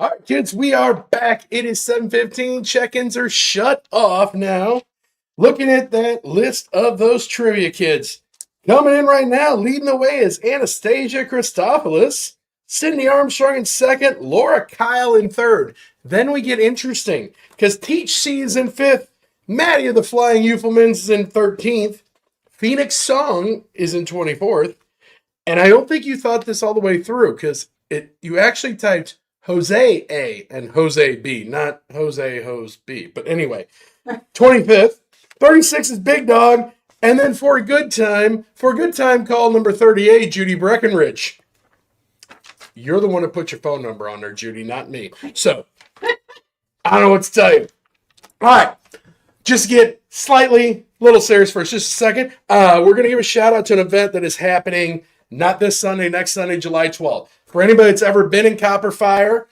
All right, kids, we are back. It is 7:15. Check-ins are shut off now. Looking at that list of those trivia kids. Coming in right now, leading the way is Anastasia Christopoulos, Sydney Armstrong in second, Laura Kyle in third. Then we get interesting because Teach C is in fifth, Maddie of the Flying Euphemisms is in 13th, Phoenix Song is in 24th, and I don't think you thought this all the way through because you actually typed Jose A and Jose B, not Jose Hose B. But anyway, 25th, 36 is Big Dog, and then for a good time call number 38, Judy Breckenridge. You're the one to put your phone number on there, Judy, not me. So, I don't know what to tell you. All right, just get little serious for just a second. We're going to give a shout out to an event that is happening not this Sunday, next Sunday, July 12th. For anybody that's ever been in Copperfire,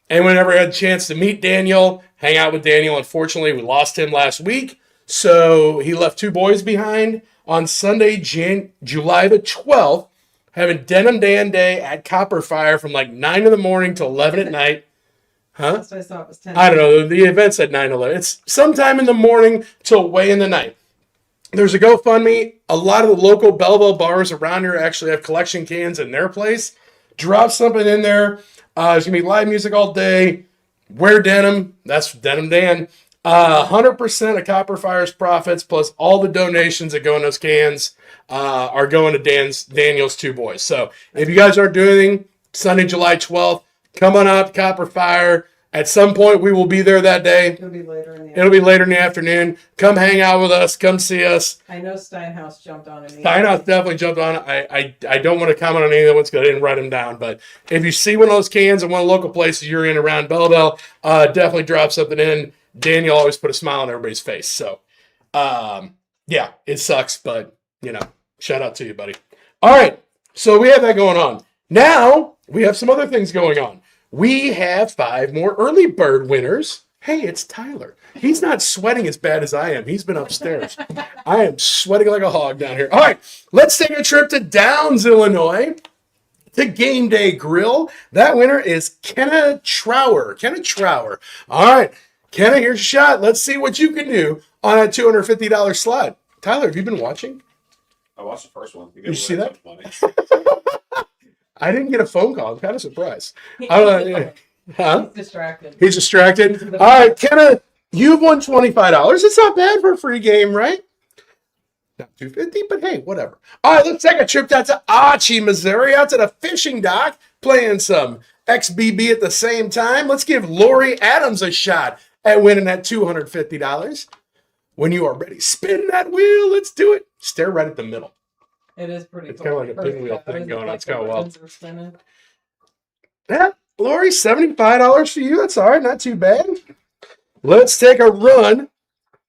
anyone ever had a chance to meet Daniel, hang out with Daniel, unfortunately, we lost him last week. So he left two boys behind on Sunday, July the 12th, having Denim Dan Day at Copperfire from like 9 in the morning to 11 at night. Huh? Last I saw it was 10. I don't know. The event said 9-11. It's sometime in the morning till way in the night. There's a GoFundMe. A lot of the local Belleville bars around here actually have collection cans in their place. Drop something in there. There's going to be live music all day. Wear denim. That's Denim Dan. 100% of Copperfire's profits plus all the donations that go in those cans are going to Daniel's two boys. So if you guys aren't doing anything, Sunday, July 12th, come on out to Copperfire. At some point, we will be there that day. It'll be later in the It'll be later in the afternoon. Come hang out with us. Come see us. I know Steinhaus jumped on it. Steinhaus definitely jumped on it. I don't want to comment on any of the ones because I didn't write them down. But if you see one of those cans in one of the local places you're in around Belleville, definitely drop something in. Daniel always put a smile on everybody's face. So, yeah, it sucks. But, shout out to you, buddy. All right. So we have that going on. Now we have some other things going on. We have 5 more early bird winners. Hey, it's Tyler. He's not sweating as bad as I am. He's been upstairs. I am sweating like a hog down here. All right, let's take a trip to Downs, Illinois, to Game Day Grill. That winner is Kenna Trower. All right, Kenna, here's your shot. Let's see what you can do on a $250 slot. Tyler, have you been watching? I watched the first one. You see that? Money. I didn't get a phone call. I'm kind of surprised. I don't know. Huh? He's distracted. He's distracted. All right, Kenna, you've won $25. It's not bad for a free game, right? Not $250, but hey, whatever. All right, let's take a trip down to Archie, Missouri, out to the fishing dock, playing some XBB at the same time. Let's give Lori Adams a shot at winning that $250. When you are ready, spin that wheel. Let's do it. Stare right at the middle. It is pretty It's cool. kind of like a pinwheel thing going on. It's kind of wild. Well. Yeah, Lori, $75 for you. That's all right. Not too bad. Let's take a run.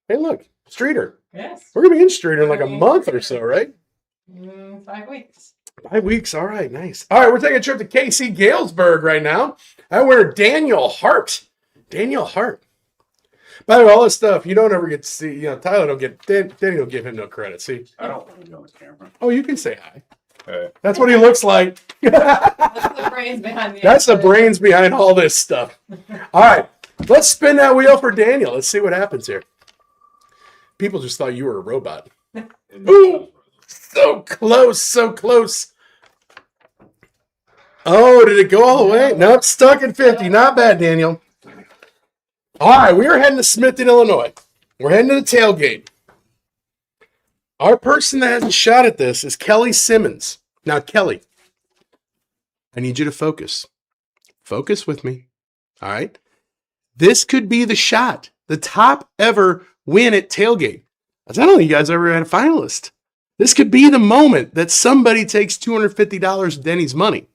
Hey, look, Streeter. Yes. We're going to be in Streeter in like a month or so, right? 5 weeks. 5 weeks. All right, nice. All right, we're taking a trip to KC Galesburg right now. I wear Daniel Hart. By the way, all this stuff, you don't ever get to see, Tyler don't get, Danny don't give him no credit. See? I don't want to be on the camera. Oh, you can say hi. Okay. That's what he looks like. That's the brains behind the That's the brains behind all this stuff. All right, let's spin that wheel for Daniel. Let's see what happens here. People just thought you were a robot. Ooh, so close. Oh, did it go all the way? Nope, stuck at 50. Not bad, Daniel. All right, we are heading to Smithton, Illinois. We're heading to the tailgate. Our person that has a shot at this is Kelly Simmons. Now, Kelly, I need you to focus. Focus with me. All right? This could be the shot, the top ever win at tailgate. I don't think you guys ever had a finalist. This could be the moment that somebody takes $250 of Denny's money.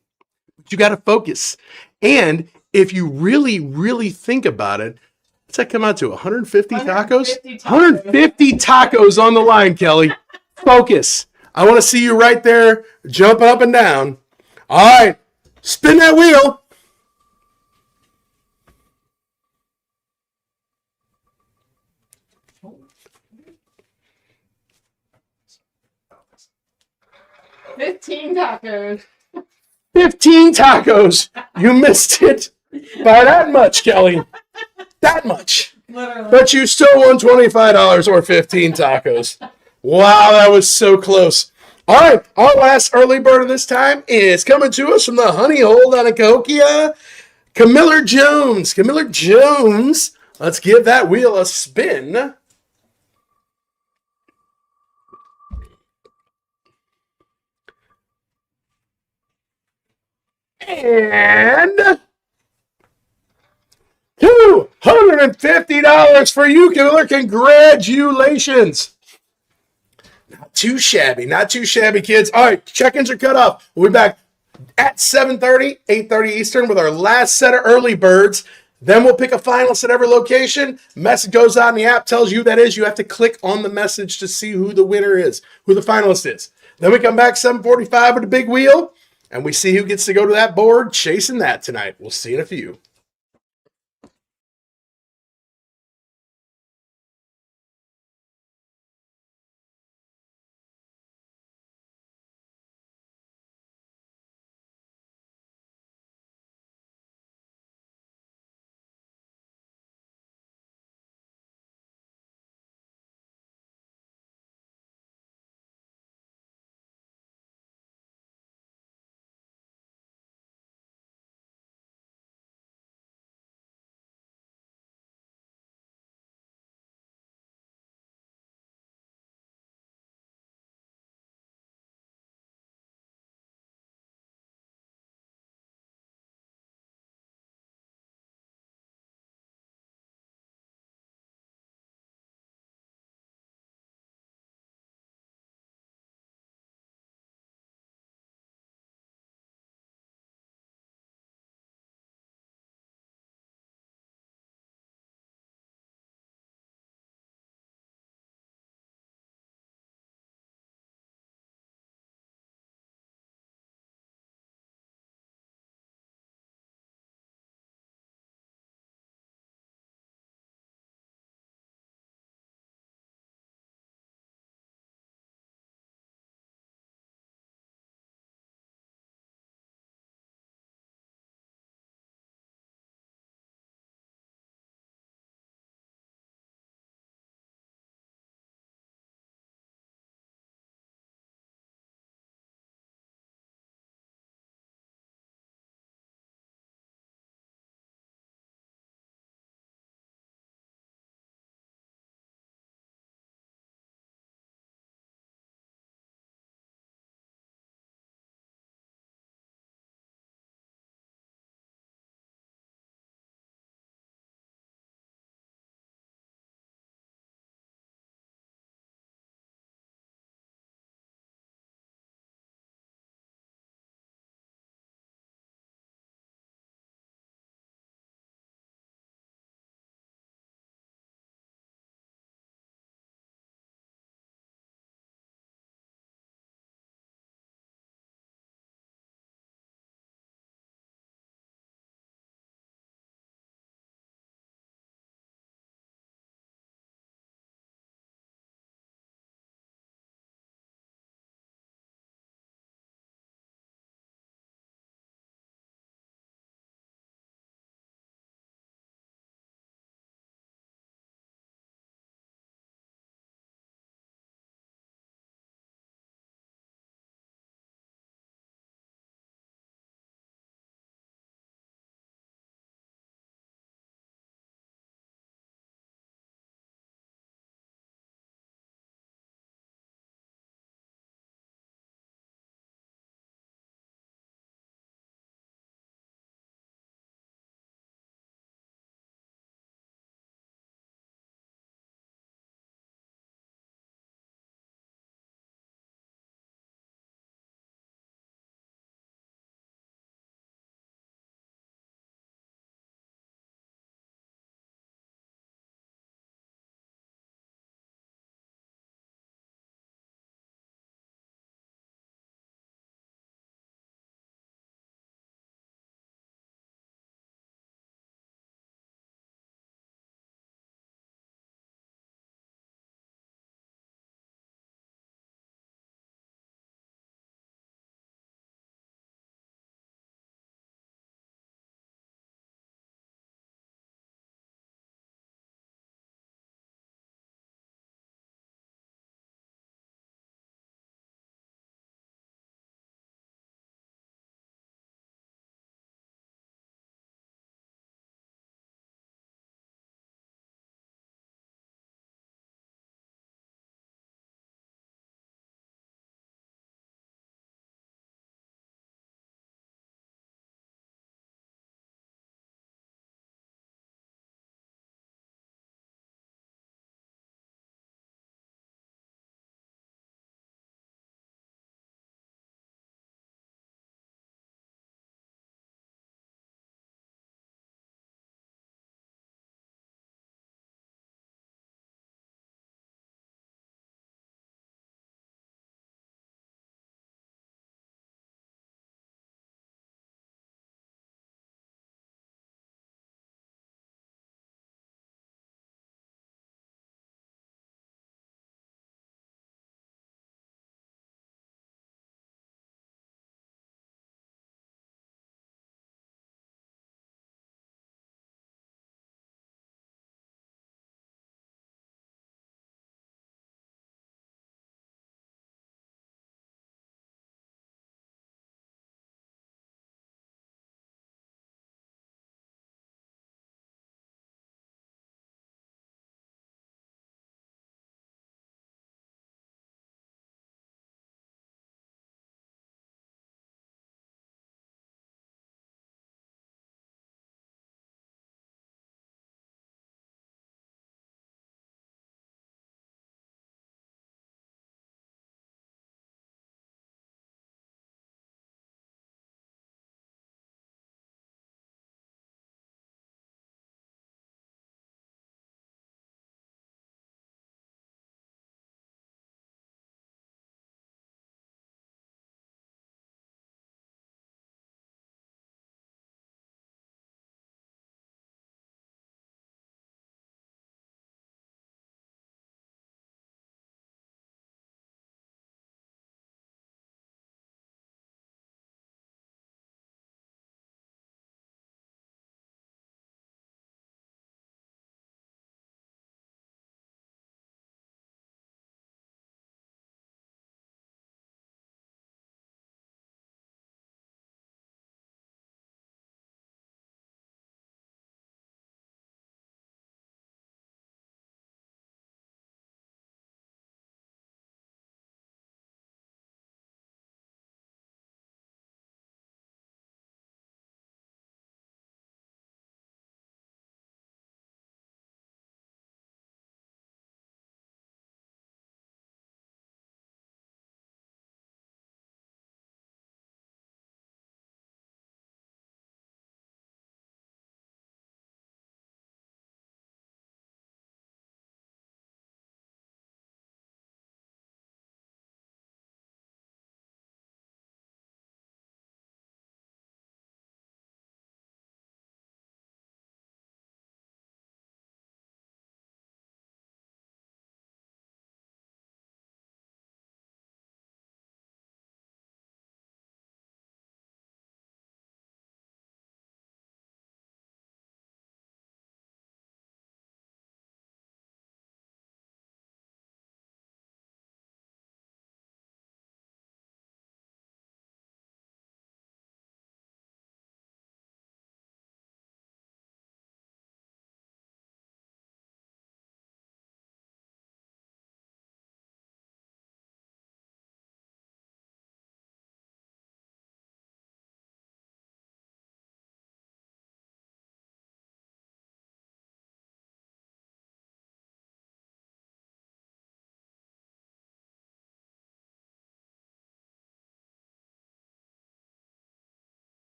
But you got to focus. And if you really, really think about it, what's that come out to? 150 tacos? 150 tacos on the line, Kelly. Focus. I want to see you right there jumping up and down. All right. Spin that wheel. $15 tacos. 15 tacos. You missed it. By that much, Kelly. That much. Literally. But you still won $25 or 15 tacos. Wow, that was so close. All right, our last early bird of this time is coming to us from the Honey Hole down in Cahokia. Camilla Jones. Camilla Jones. Let's give that wheel a spin. And $250 for you, Camilla. Congratulations. Not too shabby. Not too shabby, kids. All right, check-ins are cut off. We'll be back at 7:30, 8:30 Eastern with our last set of early birds. Then we'll pick a finalist at every location. Message goes out in the app, tells you who that is. You have to click on the message to see who the winner is, who the finalist is. Then we come back 7:45 with the big wheel, and we see who gets to go to that board chasing that tonight. We'll see you in a few.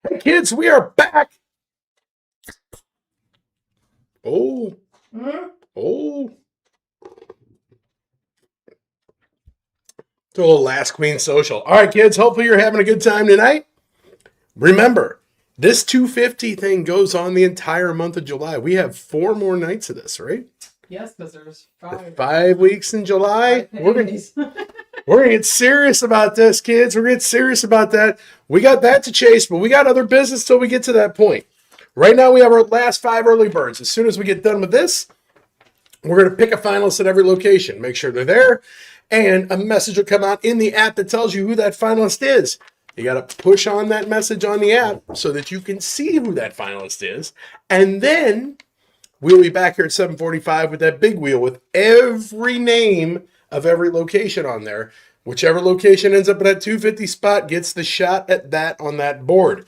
Hey, kids, we are back. Oh, oh. It's a little Last Queen social. All right, kids, hopefully you're having a good time tonight. Remember, this 250 thing goes on the entire month of July. We have 4 more nights of this, right? Yes, because there's 5 weeks in July. 5 We're gonna days. We're going to get serious about this, kids. We're going to get serious about that. We got that to chase, but we got other business till we get to that point. Right now, we have our last 5 early birds. As soon as we get done with this, we're going to pick a finalist at every location. Make sure they're there, and a message will come out in the app that tells you who that finalist is. You got to push on that message on the app so that you can see who that finalist is, and then we'll be back here at 7:45 with that big wheel with every name of every location on there. Whichever location ends up at that 250 spot gets the shot at that on that board.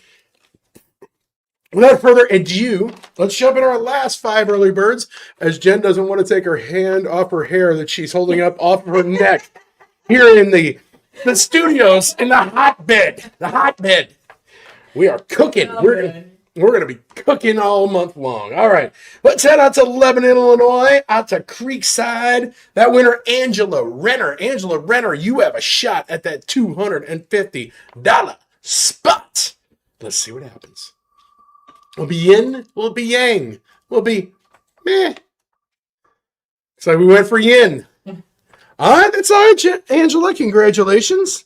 Without further ado, let's jump into our last 5 early birds, as Jen doesn't want to take her hand off her hair that she's holding up off of her neck here in the studios in the hotbed. The hotbed. We are cooking. We're going to be cooking all month long. All right. Let's head out to Lebanon, Illinois, out to Creekside. That winner, Angela Renner. Angela Renner, you have a shot at that $250 spot. Let's see what happens. We'll be yin, we'll be yang, we'll be meh. So we went for yin. All right, that's all right, Angela. Congratulations.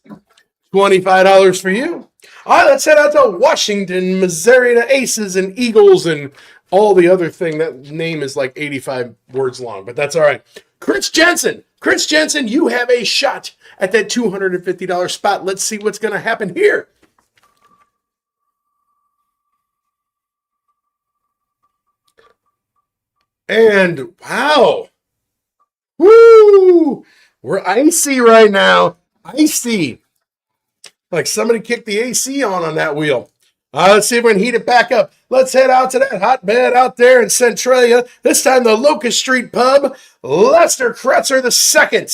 $25 for you. All right, let's head out to Washington, Missouri, to Aces and Eagles and all the other thing. That name is like 85 words long, but that's all right. Chris Jensen. Chris Jensen, you have a shot at that $250 spot. Let's see what's going to happen here. And wow. Woo! We're icy right now. Icy. Like somebody kicked the AC on that wheel. Let's see if we can heat it back up. Let's head out to that hotbed out there in Centralia. This time the Locust Street Pub. Lester Kretzer II.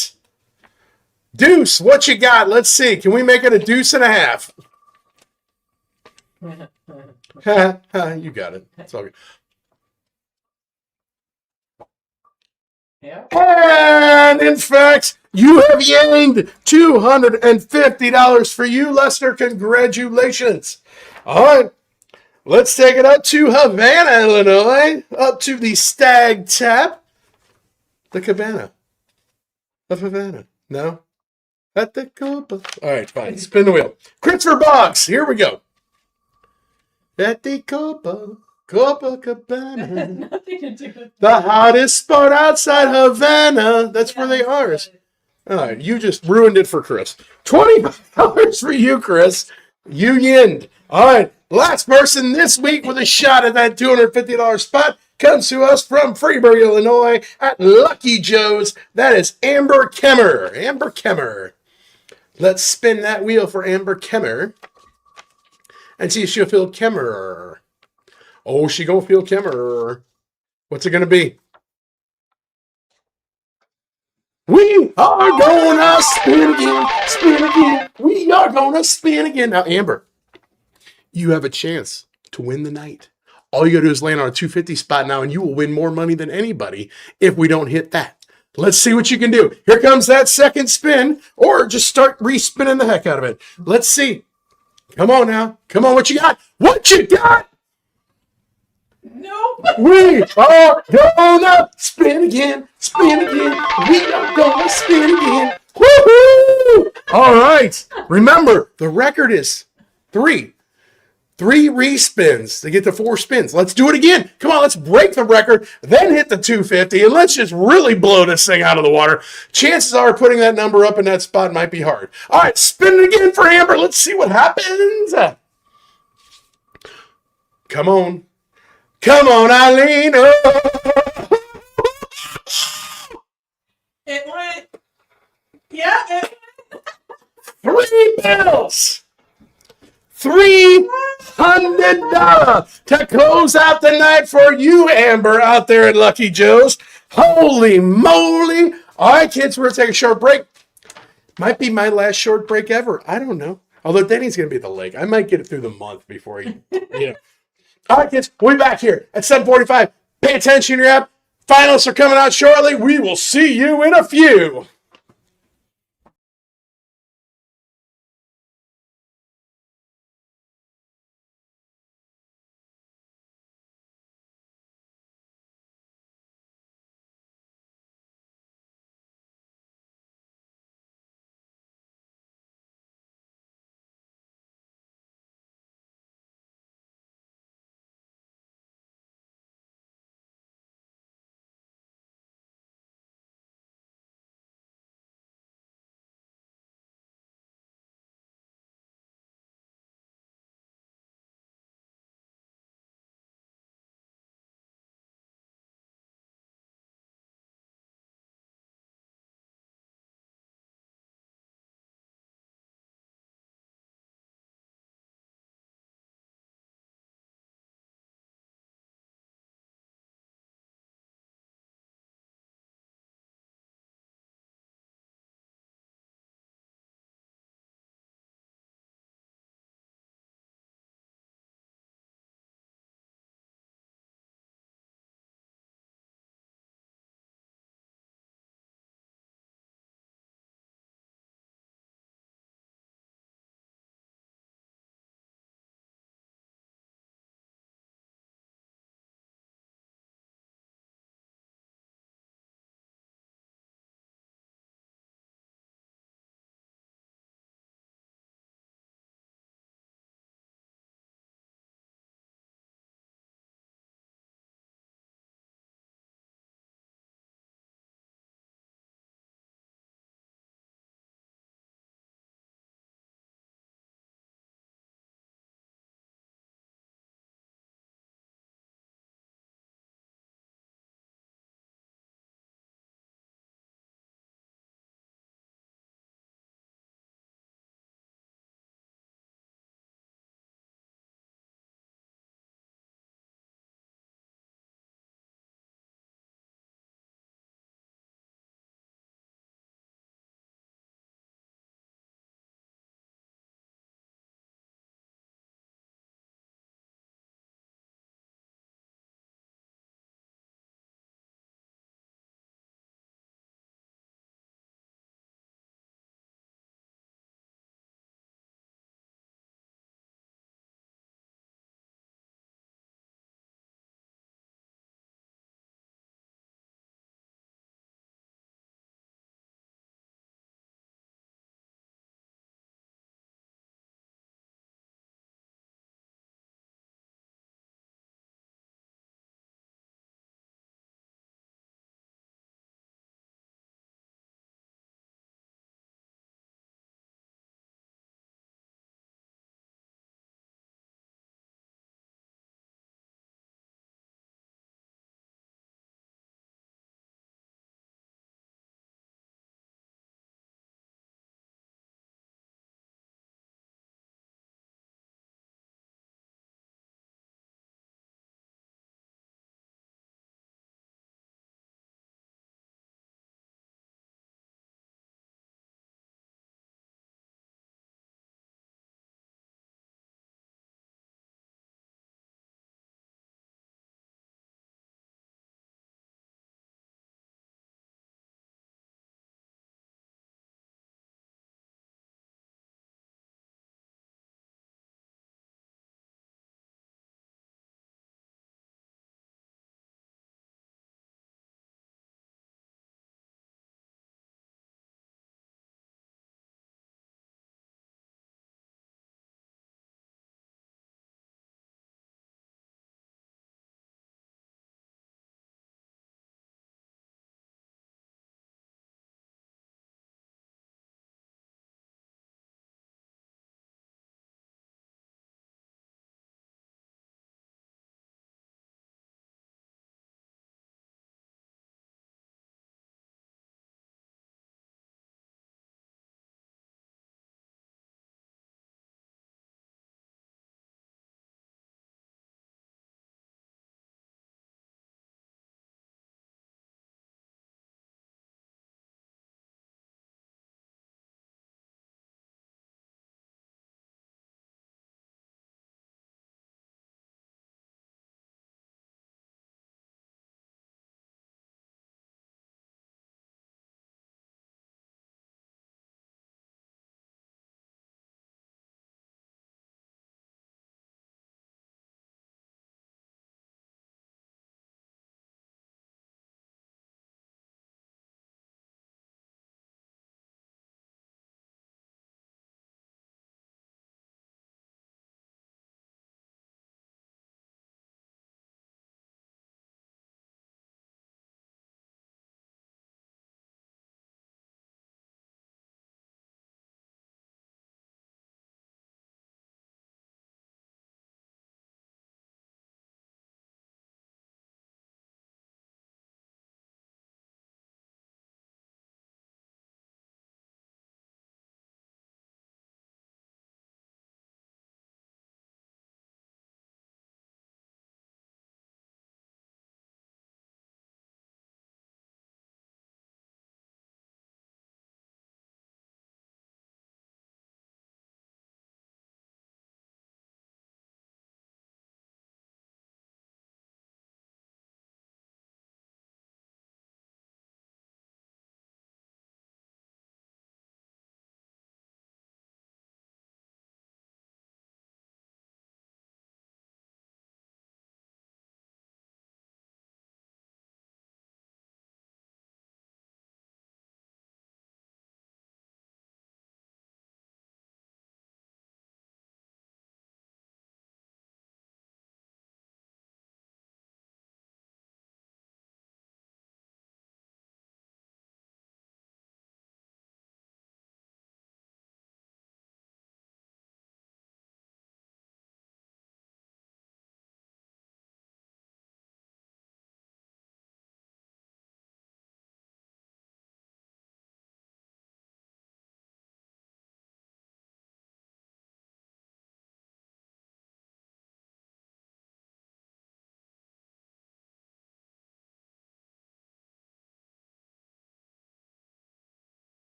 Deuce, what you got? Let's see. Can we make it a deuce and a half? You got it. It's all good. Yeah. And in fact, you have yanged $250 for you, Lester. Congratulations. All right. Let's take it up to Havana, Illinois. Up to the Stag Tap. The Cabana of Havana. No? At the Copa. All right, fine. Spin the wheel. Christopher Boggs. Here we go. At the Copa. Copacabana. Nothing to do with The hottest spot outside Havana. That's where they are. All right, you just ruined it for Chris. $20 for you, Chris. You yinned. All right, last person this week with a shot at that $250 spot comes to us from Freeburg, Illinois at Lucky Joe's. That is Amber Kemmer. Amber Kemmer. Let's spin that wheel for Amber Kemmer and see if she'll feel Kemmer. Oh, she gonna feel Kemmer. What's it gonna be? We are gonna spin again, spin again. We are gonna spin again. Now, Amber, you have a chance to win the night. All you gotta do is land on a 250 spot now, and you will win more money than anybody if we don't hit that. Let's see what you can do. Here comes that second spin, or just start re-spinning the heck out of it. Let's see. Come on now. Come on, what you got? What you got? Nope. We are gonna spin again, spin again. We are gonna spin again. Woohoo! All right. Remember, the record is 3. 3 respins to get to 4 spins. Let's do it again. Come on, let's break the record, then hit the 250, and let's just really blow this thing out of the water. Chances are putting that number up in that spot might be hard. All right, spin it again for Amber. Let's see what happens. Come on. Come on, Eileen. Oh. It went. Yeah, it $3 bills. $300 to close out the night for you, Amber, out there at Lucky Joe's. Holy moly. All right, kids, we're going to take a short break. Might be my last short break ever. I don't know. Although Denny's going to be at the lake. I might get it through the month before he, you know. All right, kids, we'll be back here at 7:45. Pay attention to your app. Finalists are coming out shortly. We will see you in a few.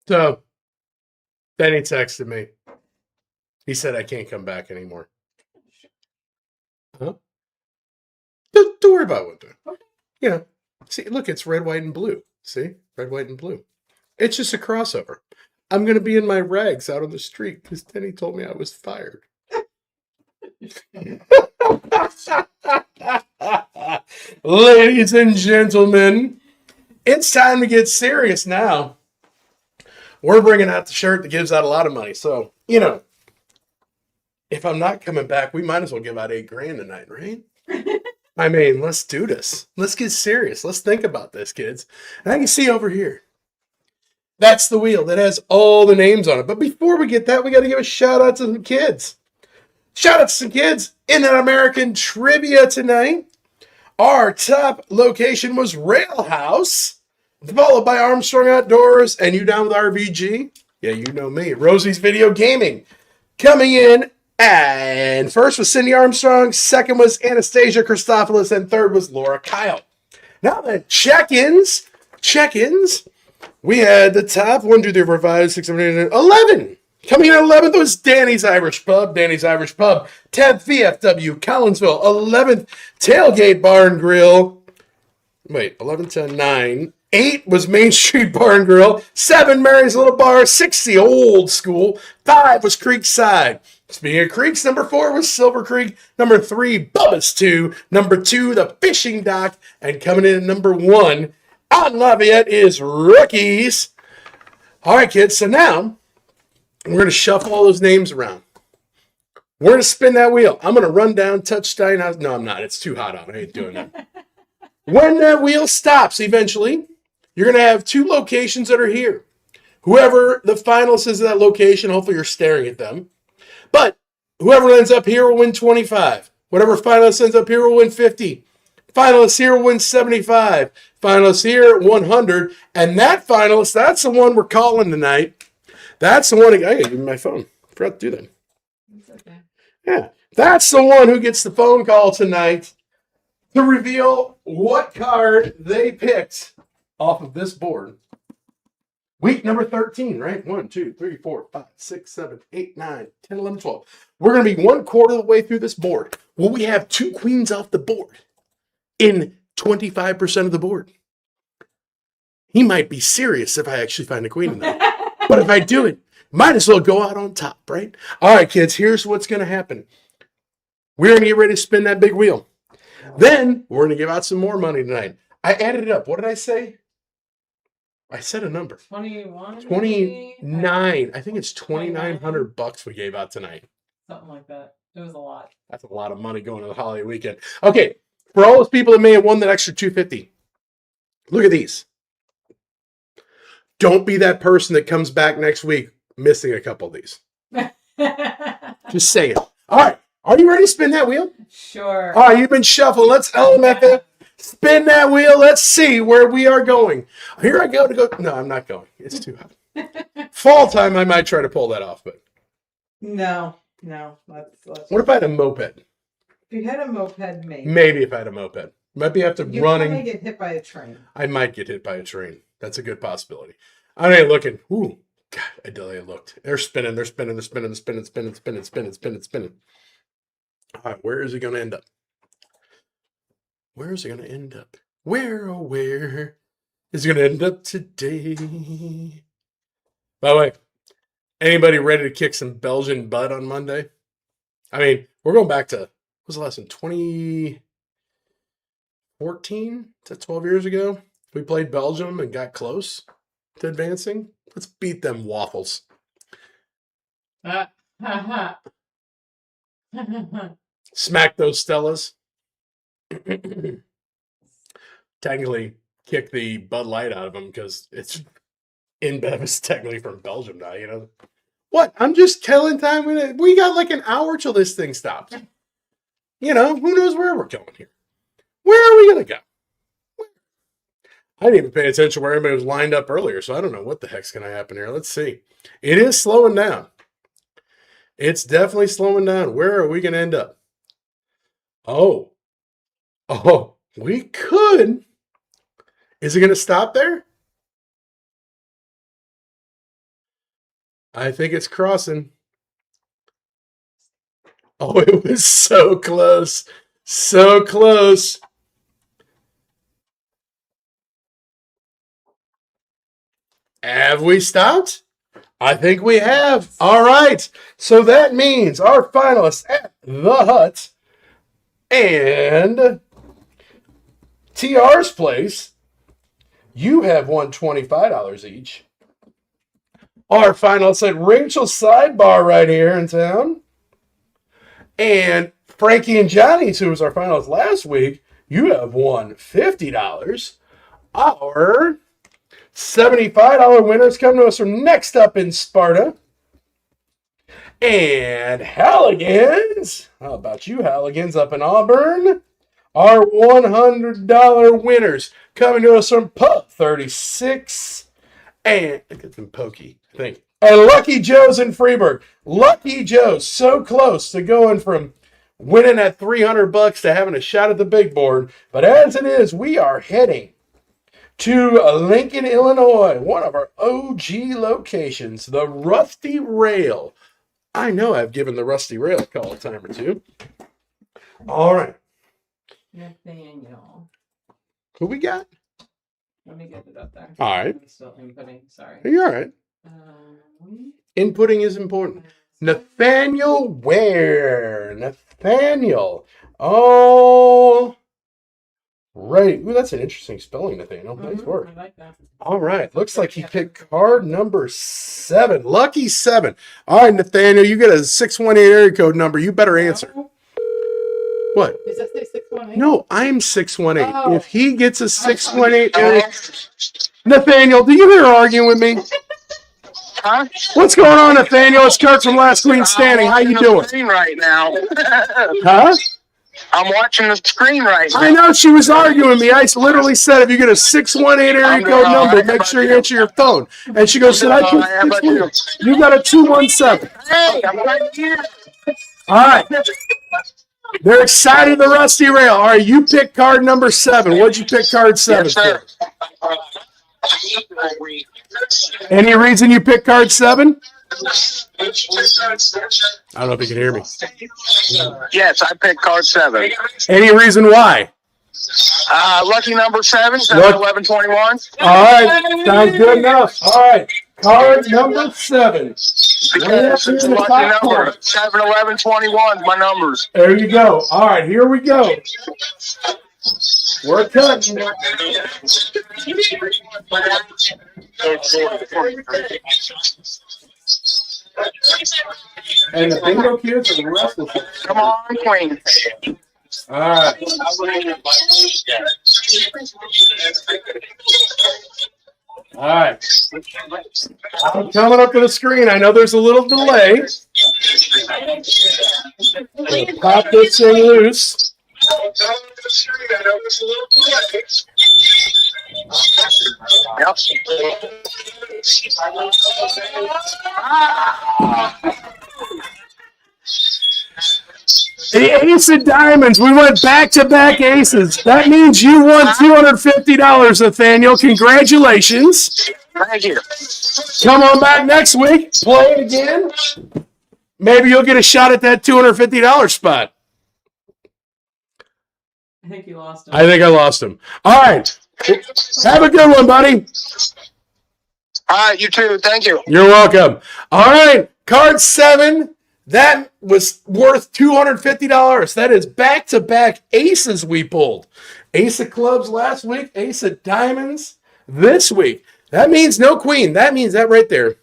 So then he texted me. He said I can't come back anymore. Huh? Don't worry about what. You know, see, look, it's red, white, and blue. See, red, white, and blue. It's just a crossover. I'm gonna be in my rags out on the street because Denny told me I was fired. Ladies and gentlemen, it's time to get serious now. We're bringing out the shirt that gives out a lot of money. So, you know, if I'm not coming back, we might as well give out $8,000 tonight, right? I mean, let's do this. Let's get serious. Let's think about this, kids. And I can see over here. That's the wheel that has all the names on it. But before we get that, we got to give a shout out to some kids. Shout out to some kids in that American trivia tonight. Our top location was Rail House, followed by Armstrong Outdoors, and you down with RVG? Yeah, you know me. Rosie's Video Gaming coming in, and first was Cindy Armstrong, second was Anastasia Christopoulos, and third was Laura Kyle. Now the check-ins. We had the top 1, 2, 3, 4, 5, 6, 7, 8, 9, 11. Coming in at 11th was Danny's Irish Pub. 10th, VFW, Collinsville. 11th, Tailgate Bar and Grill. Wait, 11, 10, 9. 8 was Main Street Bar and Grill. 7, Mary's Little Bar. 6, the Old School. 5 was Creekside. Speaking of creeks, number 4 was Silver Creek. Number 3, Bubba's 2. Number 2, the Fishing Dock. And coming in at number 1 on Lafayette is Rookies. All right, kids, so now we're going to shuffle all those names around. We're going to spin that wheel. I'm going to run down, touch Steinhaus. No, I'm not. It's too hot out. I ain't doing that. When that wheel stops, eventually, you're going to have 2 locations that are here. Whoever the finalist is at that location, hopefully you're staring at them. But whoever ends up here will win 25. Whatever finalist ends up here will win 50. Finalist here will win 75. Finalist here, 100. And that finalist, that's the one we're calling tonight. That's the one. I gotta give you my phone. Forgot to do that. It's okay. Yeah. That's the one who gets the phone call tonight to reveal what card they picked off of this board. Week number 13, right? 1, 2, 3, 4, 5, 6, 7, 8, 9, 10, 11, 12. We're going to be 1/4 of the way through this board. Will we have 2 queens off the board in 25% of the board? He might be serious if I actually find a queen in that. But if I do it, might as well go out on top, right? All right, kids, here's what's going to happen. We're going to get ready to spin that big wheel. Then we're going to give out some more money tonight. I added it up. What did I say? I said a number. 21? 29. I think it's $2,900 we gave out tonight. Something like that. It was a lot. That's a lot of money going to the holiday weekend. Okay, for all those people that may have won that extra $250, look at these. Don't be that person that comes back next week missing a couple of these. Just saying. All right. Are you ready to spin that wheel? Sure. All right, you've been shuffling. Let's LMF it. Spin that wheel. Let's see where we are going. Here I go to go. No, I'm not going. It's too hot. Fall time, I might try to pull that off, but No. Let's what if I had a moped? If you had a moped, maybe. Maybe if I had a moped. Might be after You running. might get hit by a train. I might get hit by a train. That's a good possibility. I ain't looking. Ooh, God, I delayed looked. They're spinning. Spinning. All right, where is it going to end up? Where is it going to end up? Where is it going to end up today? By the way, anybody ready to kick some Belgian butt on Monday? I mean, we're going back to, what was the last one? 2014? Is that 12 years ago? We played Belgium and got close to advancing. Let's beat them waffles. Smack those Stellas. Technically, kick the Bud Light out of them because it's InBev is technically from Belgium now, you know. What? I'm just telling time. We got like an hour till this thing stops. You know, who knows where we're going here? Where are we going to go? I didn't even pay attention where everybody was lined up earlier, so I don't know what the heck's going to happen here. Let's see. It is slowing down. It's definitely slowing down. Where are we going to end up? Oh, we could. Is it going to stop there? I think it's crossing. Oh, it was so close. So close. Have we stopped? I think we have. All right. So that means our finalists at the Hut and TR's place, you have won $25 each. Our finalists at Rachel's Sidebar right here in town. And Frankie and Johnny's, who was our finalists last week, you have won $50. Our $75 winners come to us from Next Up in Sparta. And Halligan's, how about you, Halligan's up in Auburn? Our $100 winners coming to us from Pub 36. And look at them pokey, I think. And Lucky Joe's in Freeburg. Lucky Joe's so close to going from winning at $300 to having a shot at the big board. But as it is, we are heading to Lincoln, Illinois, one of our OG locations, the Rusty Rail. I know I've given the Rusty Rail a call a time or two. All right. Nathaniel. Who we got? Let me get it up there. All right. I'm still inputting. Sorry. You're all right. Inputting is important. Nathaniel Ware. Nathaniel. Oh, right. Ooh, that's an interesting spelling, Nathaniel. Nice work. I like that. All right. Looks like he picked card number 7. Lucky 7. All right, Nathaniel, you get a 618 area code number. You better answer. What? Does that say 618? No, I'm 618. Oh. If he gets a 618 area... Nathaniel, do you hear her arguing with me? Huh? What's going on, Nathaniel? It's Kurt from Last Queen Standing. How you doing? Screen right now. Huh? I'm watching the screen right now. I know she was arguing with me. I literally said, if you get a 618 area code number, make sure you answer your phone. And she goes, "Did I put How about 618?" you? You got a 217. Hey, I'm right here. All right. They're excited, the Rusty Rail. All right, you pick card number 7. What'd you pick card 7 Yes, sir. for? Any reason you picked card 7? I don't know if you can hear me. Yes, I picked card 7. Any reason why? Lucky number 7, Look. 1121. All right, sounds good enough. All right, card number 7. Because it's a lucky number. 7, 11, 21, my numbers. There you go. All right, here we go. We're cutting. And the bingo kids are restless. Come on, Queen. All right. All right. I'm coming up to the screen. I know there's a little delay. We'll pop this thing loose. Yep. The Ace of Diamonds. We went back-to-back aces. That means you won $250, Nathaniel. Congratulations. Thank you. Come on back next week. Play it again. Maybe you'll get a shot at that $250 spot. I think you lost him. I think I lost him. All right. Have a good one, buddy. All right, you too. Thank you. You're welcome. All right. Card 7. That was worth $250. That is back-to-back aces we pulled. Ace of clubs last week, ace of diamonds this week. That means no queen. That means that right there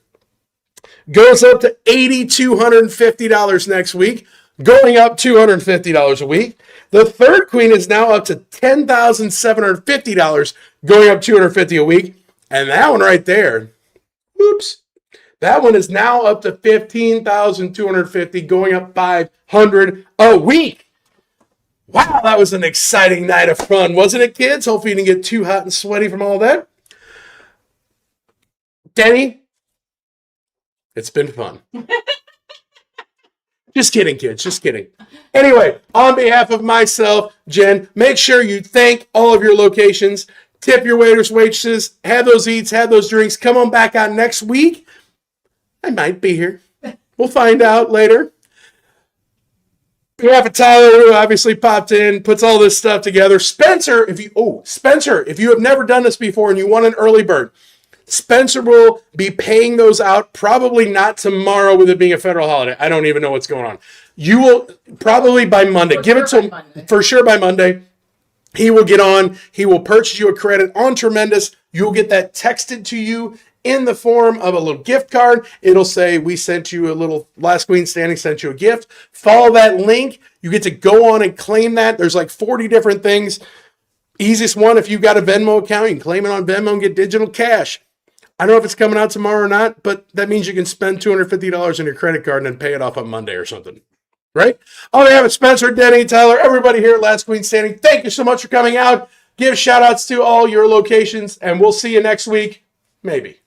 goes up to $8,250 next week, going up $250 a week. The third queen is now up to $10,750, going up $250 a week. And that one right there, oops. That one is now up to $15,250, going up $500 a week. Wow, that was an exciting night of fun, wasn't it, kids? Hopefully you didn't get too hot and sweaty from all that. Denny, it's been fun. Just kidding, kids. Just kidding. Anyway, on behalf of myself, Jen, make sure you thank all of your locations, tip your waiters, waitresses, have those eats, have those drinks. Come on back out next week. I might be here. We'll find out later. We have a Tyler who obviously popped in, puts all this stuff together. Spencer, if you have never done this before and you want an early bird, Spencer will be paying those out, probably not tomorrow with it being a federal holiday. I don't even know what's going on. You will probably by Monday. Give it to him for sure by Monday. He will get on. He will purchase you a credit on Tremendous. You'll get that texted to you in the form of a little gift card. It'll say, we sent you a little, Last Queen Standing sent you a gift. Follow that link. You get to go on and claim that. There's like 40 different things. Easiest one, if you've got a Venmo account, you can claim it on Venmo and get digital cash. I don't know if it's coming out tomorrow or not, but that means you can spend $250 on your credit card and then pay it off on Monday or something. Right? Oh, they have it. Spencer, Denny, Tyler, everybody here at Last Queen Standing. Thank you so much for coming out. Give shout outs to all your locations, and we'll see you next week. Maybe.